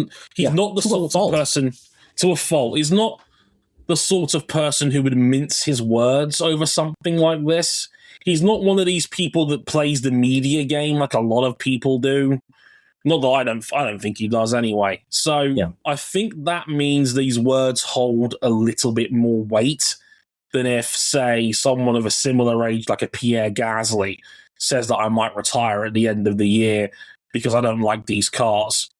not the sort of person, to a fault, he's not the sort of person who would mince his words over something like this. He's not one of these people that plays the media game like a lot of people do. Not that I don't think he does anyway. So yeah. I think that means these words hold a little bit more weight than if, say, someone of a similar age like a Pierre Gasly says that I might retire at the end of the year because I don't like these cars.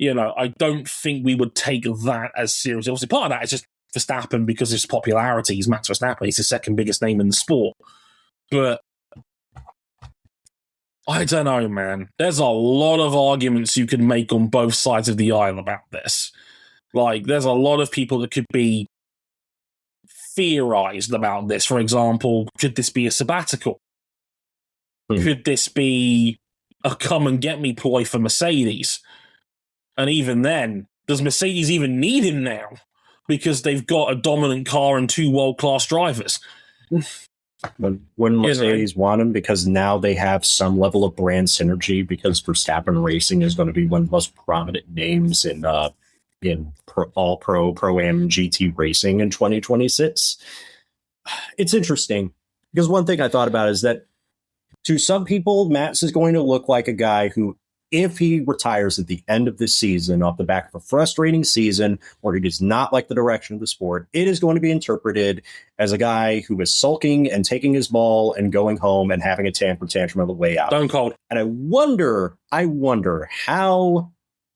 I don't think we would take that as seriously. Obviously, part of that is just Verstappen because of his popularity. He's Max Verstappen. He's the second biggest name in the sport. But I don't know, man. There's a lot of arguments you can make on both sides of the aisle about this. Like, there's a lot of people that could be theorized about this. For example, should this be a sabbatical? Could this be a come-and-get-me ploy for Mercedes? And even then, does Mercedes even need him now? Because they've got a dominant car and two world-class drivers. But wouldn't Mercedes want him because now they have some level of brand synergy because Verstappen Racing is going to be one of the most prominent names in all-pro Pro-Am GT racing in 2026? It's interesting because one thing I thought about is that to some people, Max is going to look like a guy who, if he retires at the end of this season off the back of a frustrating season where he does not like the direction of the sport, it is going to be interpreted as a guy who is sulking and taking his ball and going home and having a temper tantrum on the way out. Stone cold. And I wonder how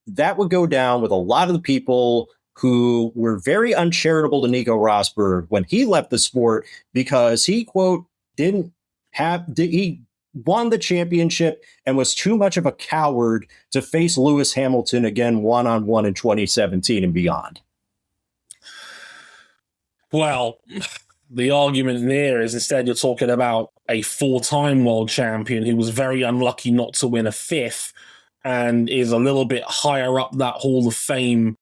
that would go down with a lot of the people who were very uncharitable to Nico Rosberg when he left the sport because he, quote, he won the championship and was too much of a coward to face Lewis Hamilton again one-on-one in 2017 and beyond. Well, the argument there is instead you're talking about a four-time world champion who was very unlucky not to win a fifth and is a little bit higher up that Hall of Fame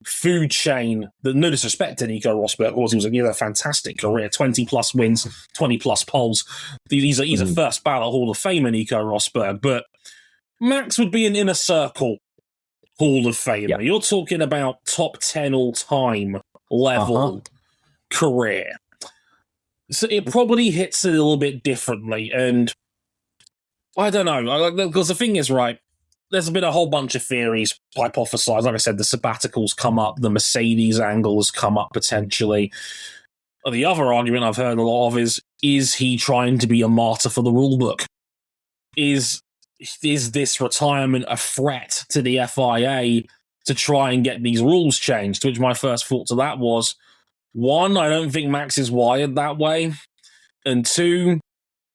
food chain. No disrespect to Nico Rosberg, of course, he had a fantastic career, 20-plus wins, 20-plus poles. He's a first ballot Hall of Famer, Nico Rosberg, but Max would be an inner circle Hall of Famer. Yeah. You're talking about top 10 all-time level career. So it probably hits a little bit differently, and I don't know, because the thing is, right, there's been a whole bunch of theories hypothesized. Like I said, the sabbaticals come up, the Mercedes angle has come up potentially. The other argument I've heard a lot of is he trying to be a martyr for the rulebook? Is this retirement a threat to the FIA to try and get these rules changed? To which my first thought to that was, one, I don't think Max is wired that way. And two,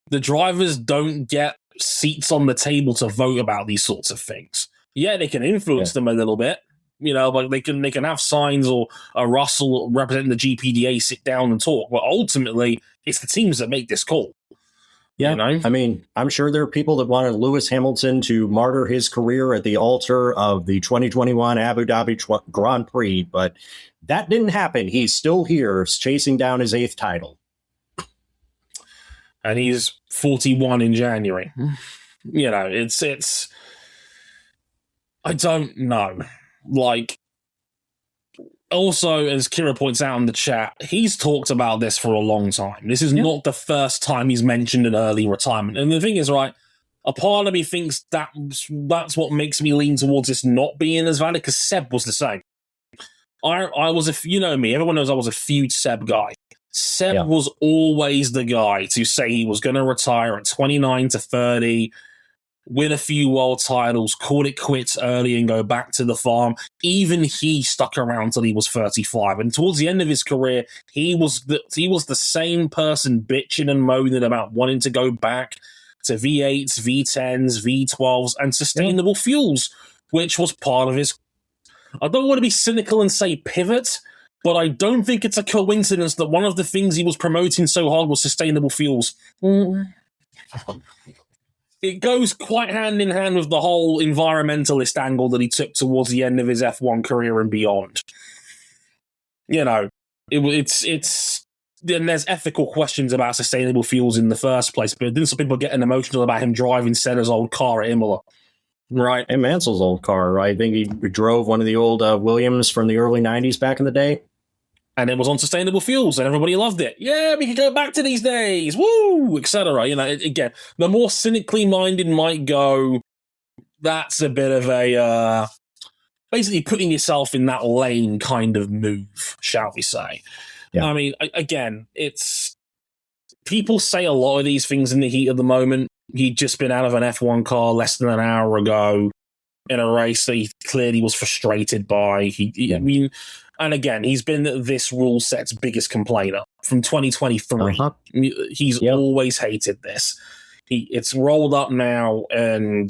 the drivers don't get seats on the table to vote about these sorts of things. Yeah, they can influence them a little bit, but they can have signs or a Russell representing the GPDA sit down and talk. But ultimately, it's the teams that make this call. Yeah, I mean, I'm sure there are people that wanted Lewis Hamilton to martyr his career at the altar of the 2021 Abu Dhabi Grand Prix, but that didn't happen. He's still here chasing down his 8th title. And he's 41 in January. It's I don't know. Like, also, as Kira points out in the chat, he's talked about this for a long time. This is not the first time he's mentioned an early retirement. And the thing is, right, a part of me thinks that's what makes me lean towards this not being as valid, because Seb was the same. I was me, everyone knows I was a feud Seb guy. Seb was always the guy to say he was going to retire at 29 to 30, win a few world titles, call it quits early and go back to the farm. Even he stuck around till he was 35. And towards the end of his career, he was the same person bitching and moaning about wanting to go back to V8s, V10s, V12s, and sustainable fuels, which was part of his... I don't want to be cynical and say pivot, but I don't think it's a coincidence that one of the things he was promoting so hard was sustainable fuels. It goes quite hand in hand with the whole environmentalist angle that he took towards the end of his F1 career and beyond. It's then there's ethical questions about sustainable fuels in the first place, but then some people are getting emotional about him driving Senna's old car at Imola. Right. And Mansell's old car. I think he drove one of the old Williams from the early 90s back in the day. and it was on sustainable fuels, and everybody loved it. Yeah, we can go back to these days, woo, etc. Again, the more cynically minded might go, that's a bit of a basically putting yourself in that lane kind of move, shall we say? Yeah. I mean, again, it's people say a lot of these things in the heat of the moment. He'd just been out of an F1 car less than an hour ago in a race that he clearly was frustrated by. I mean, and again, he's been this rule set's biggest complainer from 2023. He's always hated this. It's rolled up now, and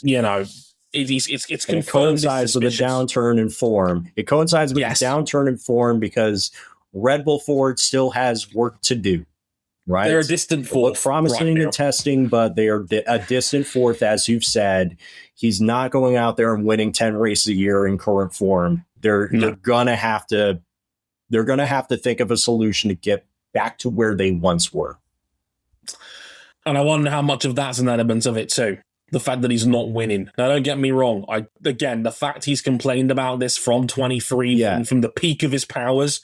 it's confirmed. It coincides with a downturn in form. It coincides with a downturn in form because Red Bull Ford still has work to do. Right, they're a distant fourth. Look promising in testing, but they are a distant fourth, as you've said. He's not going out there and winning 10 races a year in current form. They're gonna have to think of a solution to get back to where they once were. And I wonder how much of that's an element of it too. The fact that he's not winning. Now, don't get me wrong. The fact he's complained about this from 23, from the peak of his powers,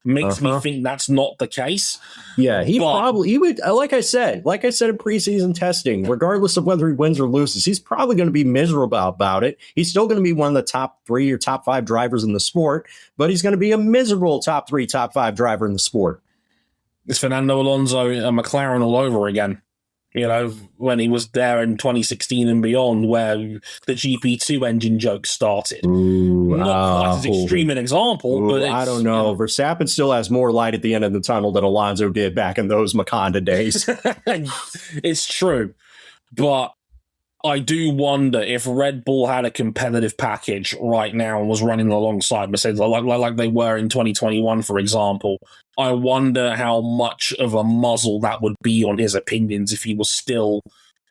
makes me think that's not the case. Yeah, he would, like I said in preseason testing, regardless of whether he wins or loses, he's probably going to be miserable about it. He's still going to be one of the top 3 or top 5 drivers in the sport, but he's going to be a miserable top 3, top 5 driver in the sport. It's Fernando Alonso and McLaren all over again. When he was there in 2016 and beyond, where the GP2 engine joke started. Not quite as extreme an example, but I don't know. Verstappen still has more light at the end of the tunnel than Alonso did back in those Maconda days. It's true. But I do wonder if Red Bull had a competitive package right now and was running alongside Mercedes, like they were in 2021, for example. I wonder how much of a muzzle that would be on his opinions if he was still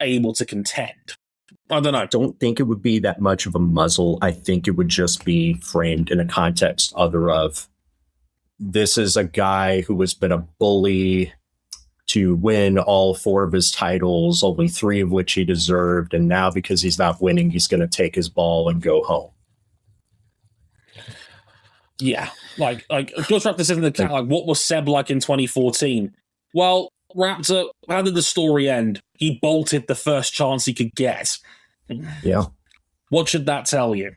able to contend. I don't know. I don't think it would be that much of a muzzle. I think it would just be framed in a context of this is a guy who has been a bully to win all 4 of his titles, only 3 of which he deserved. And now because he's not winning, he's going to take his ball and go home. Yeah. Let's wrap this in the cat. What was Seb like in 2014? Well, Raptor, how did the story end? He bolted the first chance he could get. Yeah. What should that tell you?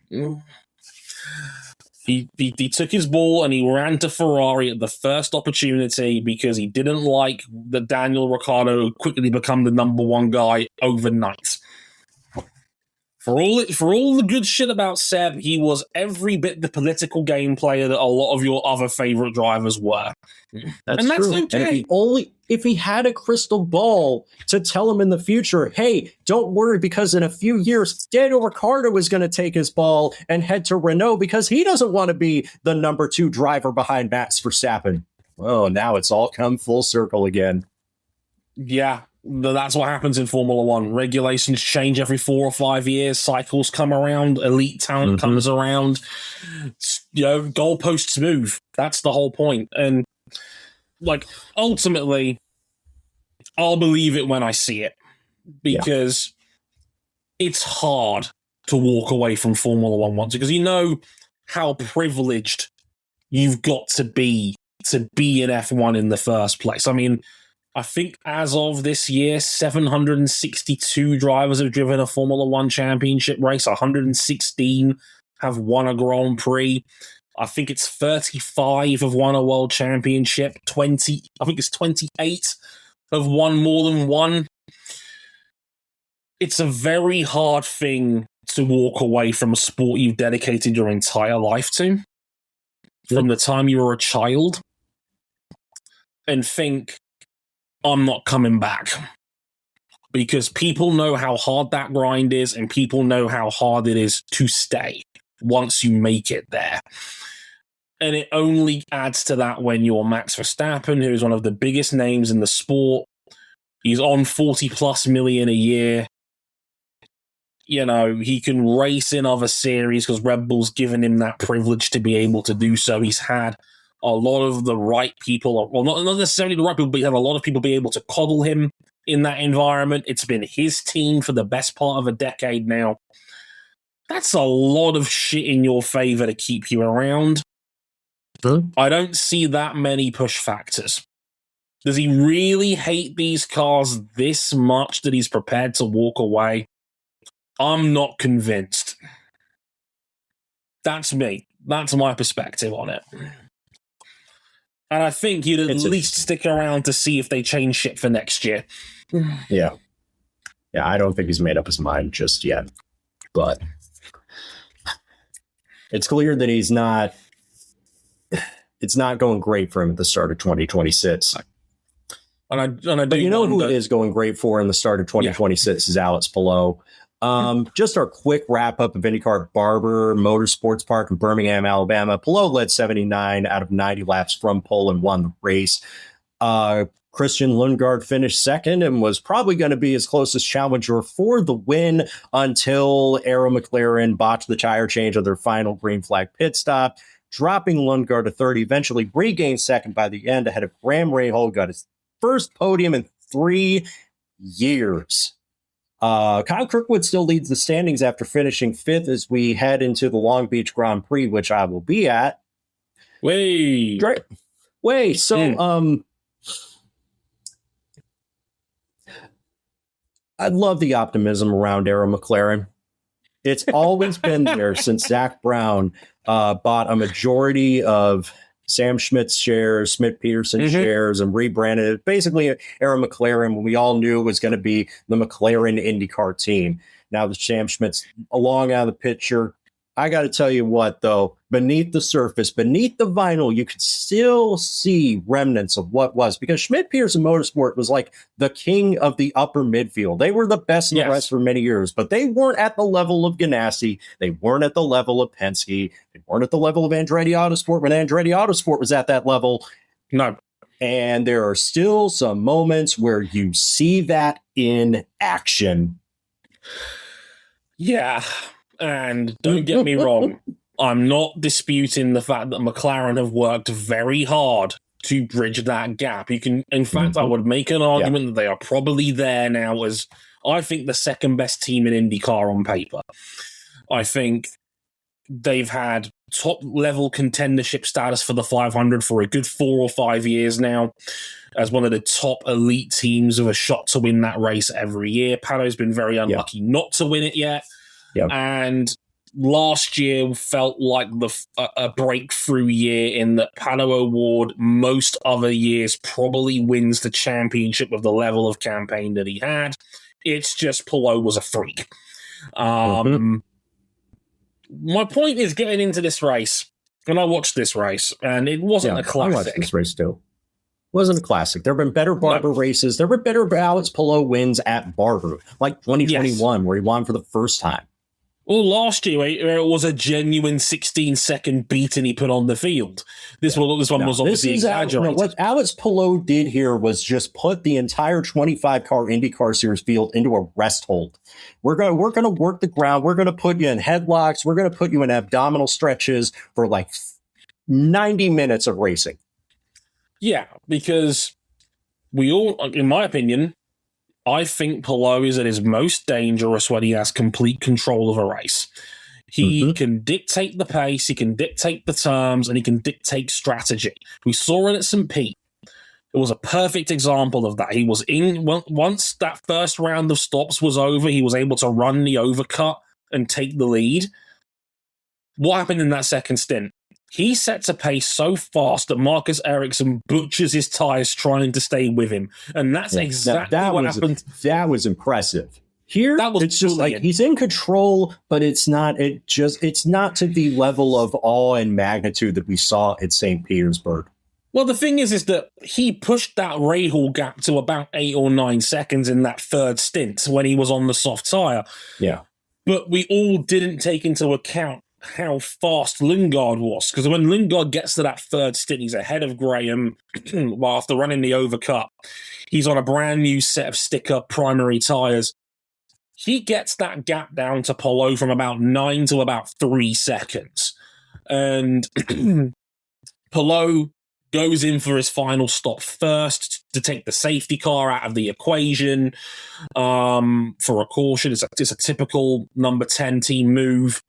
He took his ball and he ran to Ferrari at the first opportunity because he didn't like that Daniel Ricciardo quickly become the number 1 guy overnight. For all the good shit about Seb, he was every bit the political game player that a lot of your other favorite drivers were. That's true. Okay. And if he had a crystal ball to tell him in the future, hey, don't worry, because in a few years, Daniel Ricciardo is going to take his ball and head to Renault because he doesn't want to be the number 2 driver behind Max Verstappen. Oh, now it's all come full circle again. Yeah. That's what happens in Formula One. Regulations change every 4 or 5 years. Cycles come around. Elite talent comes around. Goalposts move. That's the whole point. And ultimately, I'll believe it when I see it because it's hard to walk away from Formula One once because you know how privileged you've got to be in F1 in the first place. I mean, I think as of this year, 762 drivers have driven a Formula One championship race. 116 have won a Grand Prix. I think it's 35 have won a world championship. 28 have won more than one. It's a very hard thing to walk away from a sport you've dedicated your entire life to, from the time you were a child, and think, I'm not coming back. Because people know how hard that grind is, and people know how hard it is to stay once you make it there. And it only adds to that when you're Max Verstappen, who is one of the biggest names in the sport. He's on 40 plus million a year. He can race in other series because Red Bull's given him that privilege to be able to do so. He's had a lot of the right people, well, not necessarily the right people, but he had a lot of people be able to coddle him in that environment. It's been his team for the best part of a decade now. That's a lot of shit in your favor to keep you around. I don't see that many push factors. Does he really hate these cars this much that he's prepared to walk away? I'm not convinced. That's me. That's my perspective on it. And I think you'd at least stick around to see if they change shit for next year. Yeah. Yeah, I don't think he's made up his mind just yet. But it's clear that it's not going great for him at the start of 2026. But you know who it is going great for in the start of 2026 is Alex Palou. Just our quick wrap up of IndyCar at Barber Motorsports Park in Birmingham, Alabama. Palou led 79 out of 90 laps from pole and won the race. Christian Lundgaard finished second and was probably going to be his closest challenger for the win until Arrow McLaren botched the tire change of their final green flag pit stop, dropping Lundgaard to third. He eventually regained second by the end ahead of Graham Rahal, got his first podium in 3 years. Kyle Kirkwood still leads the standings after finishing fifth as we head into the Long Beach Grand Prix, which I will be at. I love the optimism around Arrow McLaren. It's always been there since Zach Brown bought a majority of Sam Schmidt's shares, Schmidt-Peterson shares, and rebranded it. Basically, Arrow McLaren, when we all knew it was going to be the McLaren IndyCar team. Now that Sam Schmidt's along out of the picture, I got to tell you what, though, beneath the surface, beneath the vinyl, you could still see remnants of what was, because Schmidt-Peterson Motorsport was like the king of the upper midfield. They were the best in the West for many years, but they weren't at the level of Ganassi. They weren't at the level of Penske. They weren't at the level of Andretti Autosport when Andretti Autosport was at that level. No. And there are still some moments where you see that in action. Yeah. And don't get me wrong, I'm not disputing the fact that McLaren have worked very hard to bridge that gap. You can, in fact, I would make an argument that they are probably there now as, I think, the second best team in IndyCar on paper. I think they've had top level contendership status for the 500 for a good 4 or 5 years now, as one of the top elite teams with a shot to win that race every year. Palou's been very unlucky not to win it yet. Yep. And last year felt like a breakthrough year in that Palou Award most other years probably wins the championship with the level of campaign that he had. It's just Palou was a freak. My point is getting into this race, and I watched this race, and it wasn't a classic. I watched this race too. Wasn't a classic. There have been better Barber races. There were better Alex Palou wins at Barber, like 2021, where he won for the first time. Well, last year it was a genuine 16-second beat and he put on the field. This one was obviously exaggerated. What Alex Palou did here was just put the entire 25-car IndyCar Series field into a rest hold. We're going to work the ground. We're going to put you in headlocks. We're going to put you in abdominal stretches for like 90 minutes of racing. Yeah, because we all, in my opinion, I think Palou is at his most dangerous when he has complete control of a race. He can dictate the pace, he can dictate the terms, and he can dictate strategy. We saw it at St. Pete. It was a perfect example of that. He was in, once that first round of stops was over, he was able to run the overcut and take the lead. What happened in that second stint? He sets a pace so fast that Marcus Ericsson butchers his tires trying to stay with him. And that's exactly what happened. That was impressive. Here, it's just like he's in control, but it's not to the level of awe and magnitude that we saw at St. Petersburg. Well, the thing is that he pushed that Rahal gap to about 8 or 9 seconds in that third stint when he was on the soft tire. Yeah. But we all didn't take into account how fast Lundgaard was, because when Lundgaard gets to that third stint, he's ahead of Graham after running the overcut. He's on a brand new set of sticker primary tires. He gets that gap down to Palou from about 9 to about 3 seconds. And Palou goes in for his final stop first to take the safety car out of the equation for a caution. It's a typical number 10 team move.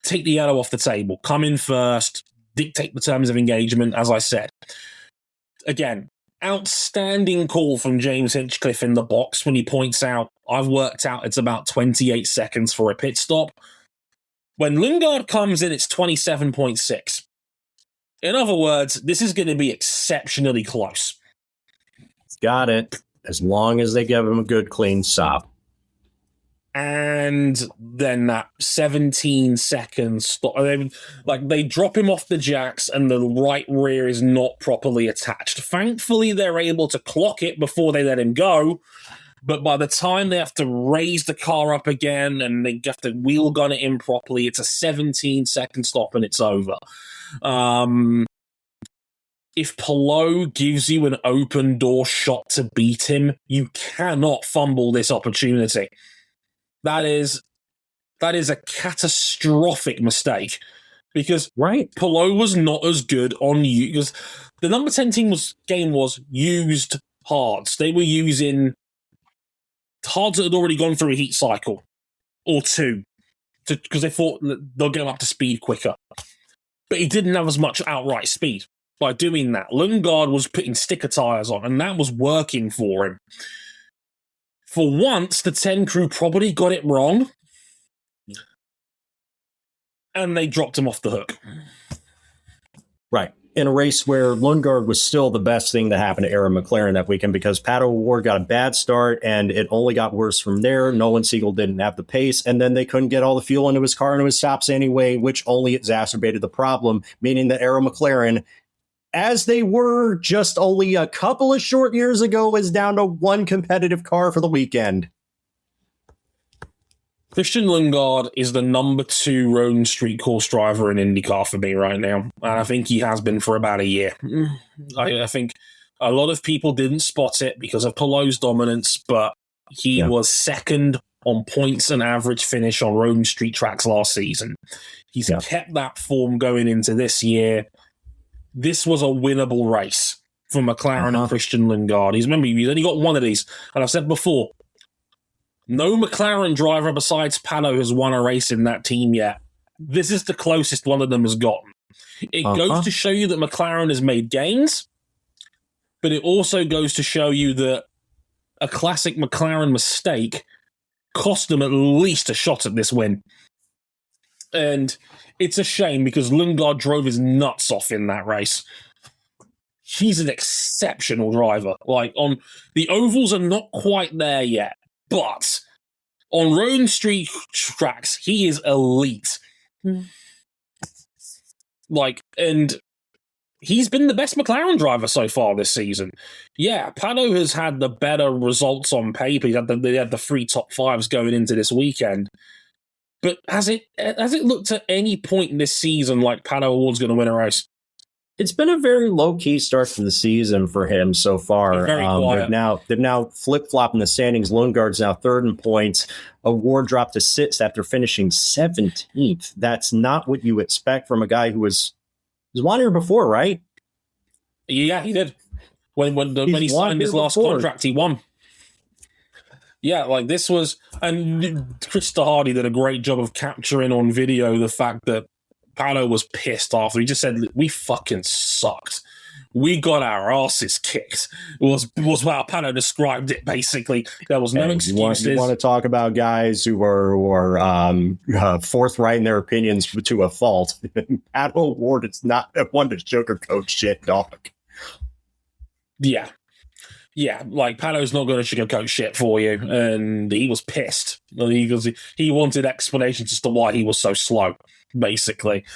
Take the yellow off the table, come in first, dictate the terms of engagement, as I said. Again, outstanding call from James Hinchcliffe in the box when he points out, I've worked out it's about 28 seconds for a pit stop. When Lundgaard comes in, it's 27.6. In other words, this is going to be exceptionally close. Got it. As long as they give him a good, clean stop. And then that 17 seconds stop. They drop him off the jacks and the right rear is not properly attached. Thankfully, they're able to clock it before they let him go. But by the time they have to raise the car up again and they have to wheel gun it in properly, it's a 17-second stop and it's over. If Palou gives you an open door shot to beat him, you cannot fumble this opportunity. That is a catastrophic mistake because Palou was not as good on you because the number 10 game was used hards. They were using hards that had already gone through a heat cycle or two because they thought that they'll get him up to speed quicker. But he didn't have as much outright speed by doing that. Lundgaard was putting sticker tires on, and that was working for him. For once, the 10 crew probably got it wrong, and they dropped him off the hook. Right. In a race where Lundgaard was still the best thing to happen to Aaron McLaren that weekend because Pato O'Ward got a bad start and it only got worse from there. Nolan Siegel didn't have the pace, and then they couldn't get all the fuel into his car into his stops anyway, which only exacerbated the problem, meaning that Aaron McLaren, as they were just only a couple of short years ago, is down to one competitive car for the weekend. Christian Lundgaard is the number 2 road street course driver in IndyCar for me right now. And I think he has been for about a year. I think a lot of people didn't spot it because of Palou's dominance, but he was second on points and average finish on road and street tracks last season. He's kept that form going into this year. This was a winnable race for McLaren and Christian Lundgaard. He's only got one of these. And I've said before, no McLaren driver besides Pato has won a race in that team yet. This is the closest one of them has gotten. It goes to show you that McLaren has made gains, but it also goes to show you that a classic McLaren mistake cost them at least a shot at this win. And it's a shame because Lundgaard drove his nuts off in that race. He's an exceptional driver. Like, on the ovals are not quite there yet, but on road and street tracks, he is elite. And he's been the best McLaren driver so far this season. Yeah, Pato has had the better results on paper. They had the 3 top 5s going into this weekend. But has it looked at any point in this season like Pato O'Ward's going to win a race? It's been a very low-key start to the season for him so far. Very quiet. They've now flip-flopped in the standings. Lundgaard's now 3rd in points. O'Ward dropped to 6th after finishing 17th. That's not what you expect from a guy who was won here before, right? Yeah, he did. When he signed his last contract, he won. Yeah, like this was... And Chris Hardy did a great job of capturing on video the fact that Pato was pissed after. He just said, we fucking sucked. We got our asses kicked. Was how Pato described it, basically. There was no excuses. You want to talk about guys who are forthright in their opinions to a fault. Pato O'Ward is not one to sugarcoat shit, dog. Yeah. Yeah, like, Pato's not going to sugarcoat shit for you, and he was pissed. He wanted explanations as to why he was so slow, basically.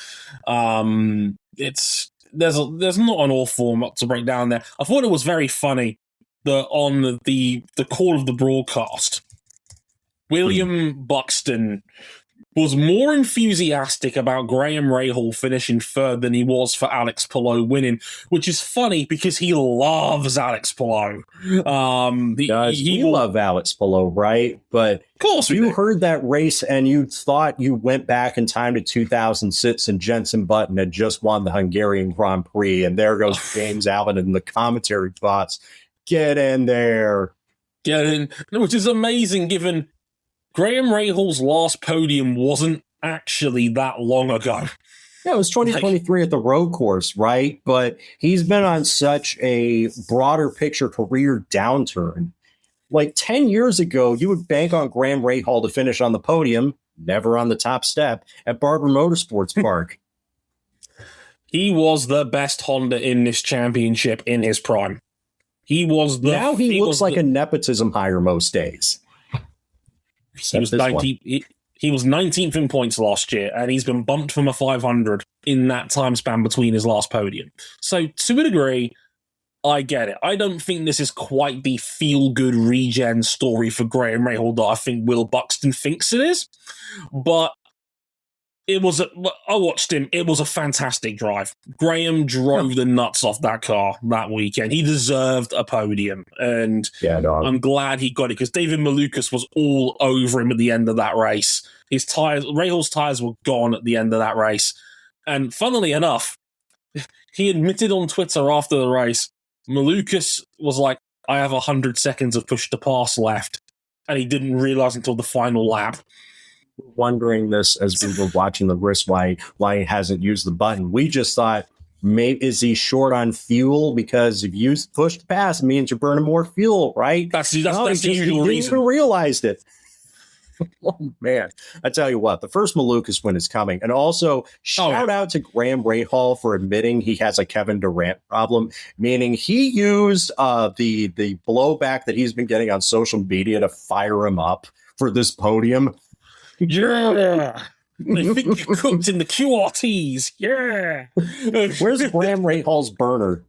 There's not an awful lot to break down there. I thought it was very funny that on the call of the broadcast, William Buxton was more enthusiastic about Graham Rahal finishing 3rd than he was for Alex Palou winning, which is funny because he loves Alex Palou. We love Alex Palou, right? But of course you heard that race and you thought you went back in time to 2006 and Jenson Button had just won the Hungarian Grand Prix, and there goes James Allen in the commentary box. Get in there. Get in, which is amazing given Graham Rahal's last podium wasn't actually that long ago. Yeah, it was 2023 at the road course, right? But he's been on such a broader picture career downturn. Like 10 years ago, you would bank on Graham Rahal to finish on the podium, never on the top step, at Barber Motorsports Park. He was the best Honda in this championship in his prime. He looks like a nepotism hire most days. He was 19th in points last year, and he's been bumped from a 500 in that time span between his last podium. So, to a degree, I get it. I don't think this is quite the feel-good regen story for Graham Rahal that I think Will Buxton thinks it is, but I watched him. It was a fantastic drive. Graham drove the nuts off that car that weekend. He deserved a podium, and I'm glad he got it because David Malukas was all over him at the end of that race. Rahal's tires were gone at the end of that race, and funnily enough, he admitted on Twitter after the race, Malukas was like, "I have 100 seconds of push to pass left," and he didn't realize until the final lap. Wondering this as we were watching the race, why he hasn't used the button. We just thought, maybe is he short on fuel? Because if you push the pass, it means you're burning more fuel, right? That's the usual reason. He even realized it. Oh man, I tell you what, the first Malukas win is coming, and also shout out to Graham Rahal for admitting he has a Kevin Durant problem, meaning he used the blowback that he's been getting on social media to fire him up for this podium. Yeah, they think you cooked in the QRTs. Yeah, where's Graham Rahal's burner?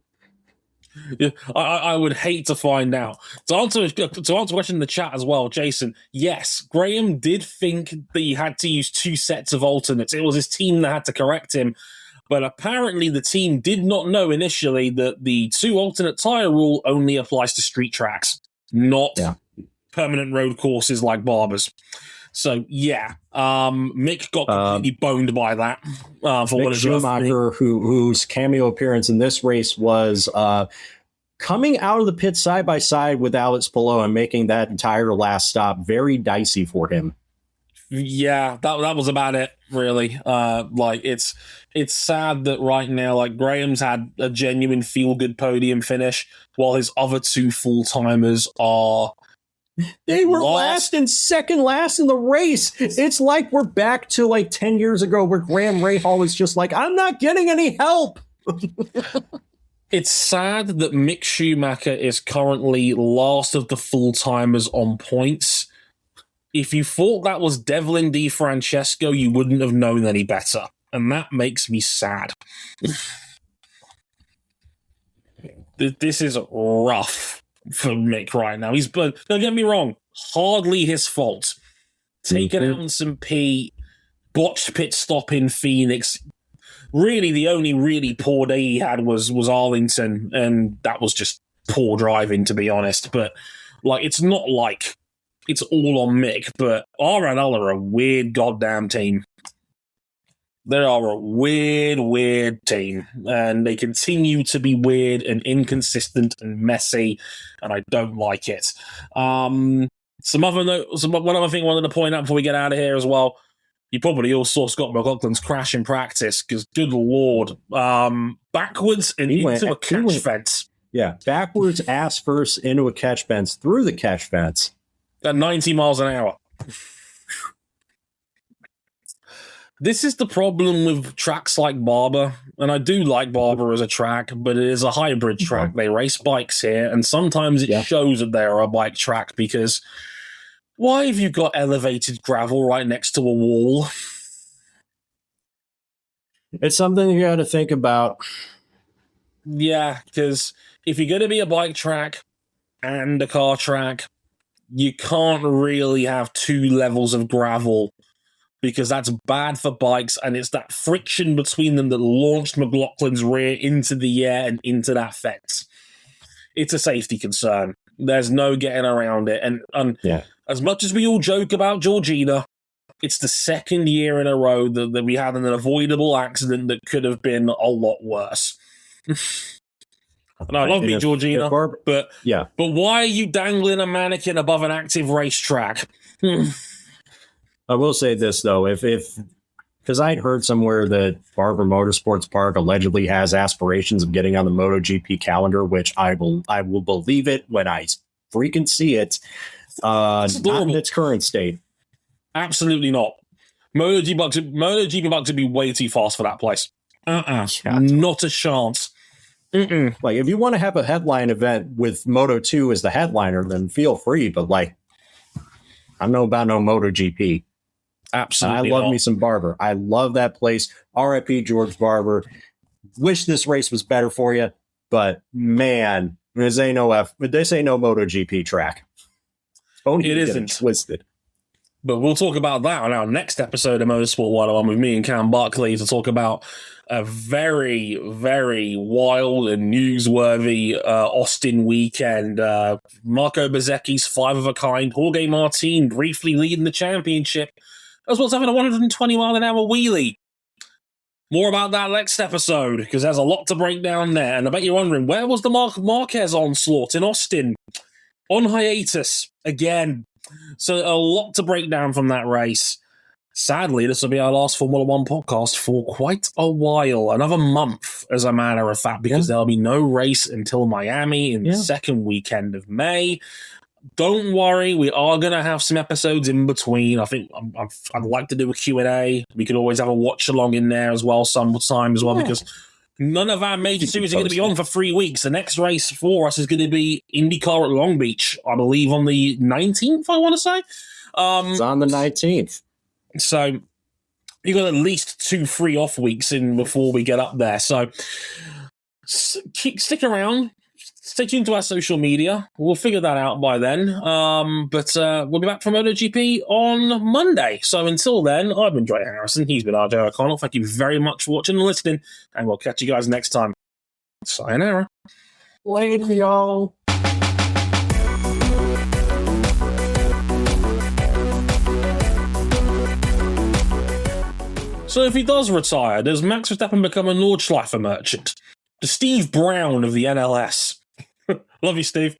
Yeah, I would hate to find out. To answer a question in the chat as well, Jason. Yes, Graham did think that he had to use 2 sets of alternates. It was his team that had to correct him, but apparently the team did not know initially that the 2 alternate tire rule only applies to street tracks, not permanent road courses like Barber's. So yeah, Mick got completely boned by that. For Mick what Schumacher, whose cameo appearance in this race was coming out of the pit side by side with Alex Palou and making that entire last stop very dicey for him. Yeah, that was about it, really. Like it's sad that right now, like Graham's had a genuine feel-good podium finish, while his other 2 full-timers are. They were last and second last in the race. It's like we're back to like 10 years ago where Graham Rahal was just like, I'm not getting any help. It's sad that Mick Schumacher is currently last of the full-timers on points. If you thought that was Devlin DeFrancesco, you wouldn't have known any better. And that makes me sad. This is rough for Mick right now. Don't get me wrong, hardly his fault. Taken out in some P, botched pit stop in Phoenix. Really, the only really poor day he had was Arlington, and that was just poor driving, to be honest. But like, it's not like it's all on Mick, but R&L are a weird goddamn team. They are a weird team, and they continue to be weird and inconsistent and messy, and I don't like it. One other thing I wanted to point out before we get out of here as well. You probably all saw Scott McLaughlin's crash in practice, because good lord, backwards and into a catch fence. Yeah, backwards ass first into a catch fence, through the catch fence. At 90 miles an hour. This is the problem with tracks like Barber, and I do like Barber as a track, but it is a hybrid track. They race bikes here, and sometimes it shows that they're a bike track, because why have you got elevated gravel right next to a wall? It's something you got to think about. Yeah, because if you're going to be a bike track and a car track, you can't really have 2 levels of gravel, because that's bad for bikes, and it's that friction between them that launched McLaughlin's rear into the air and into that fence. It's a safety concern. There's no getting around it. And as much as we all joke about Georgina, it's the 2nd year in a row that we had an avoidable accident that could have been a lot worse. And I love me, Georgina, but why are you dangling a mannequin above an active racetrack? I will say this, though. If because I'd heard somewhere that Barber Motorsports Park allegedly has aspirations of getting on the MotoGP calendar, which I will believe it when I freaking see it. Not in its current state. Absolutely not. MotoGP bucks would be way too fast for that place. Not a chance. Like, if you want to have a headline event with Moto 2 as the headliner, then feel free. But like, I don't know about no MotoGP. Absolutely, I love me some Barber. I love that place. R.I.P. George Barber. Wish this race was better for you, but man, this ain't no MotoGP track. It isn't twisted. But we'll talk about that on our next episode of Motorsport 101 with me and Cam Barkley to talk about a very, very wild and newsworthy Austin weekend. Marco Bezzecchi's 5-of-a-kind, Jorge Martin briefly leading the championship, as well as having a 120-mile-an-hour wheelie. More about that next episode, because there's a lot to break down there. And I bet you're wondering, where was the Marquez onslaught in Austin? On hiatus, again. So a lot to break down from that race. Sadly, this will be our last Formula One podcast for quite a while. Another month, as a matter of fact, because there'll be no race until Miami in the second weekend of May. Don't worry, we are going to have some episodes in between. I think I'd like to do a Q&A. We could always have a watch-along in there as well sometime as well, because none of our major series are going to be on for 3 weeks. The next race for us is going to be IndyCar at Long Beach, I believe, on the 19th, I want to say. It's on the 19th. So you got at least 2 free off weeks in before we get up there. So stick around. Stay tuned to our social media. We'll figure that out by then. But we'll be back from MotoGP on Monday. So until then, I've been Dre Harrison. He's been RJ O'Connell. Thank you very much for watching and listening. And we'll catch you guys next time. Sayonara. Later, y'all. So if he does retire, does Max Verstappen become a Nordschleifer merchant? The Steve Brown of the NLS. Love you, Steve.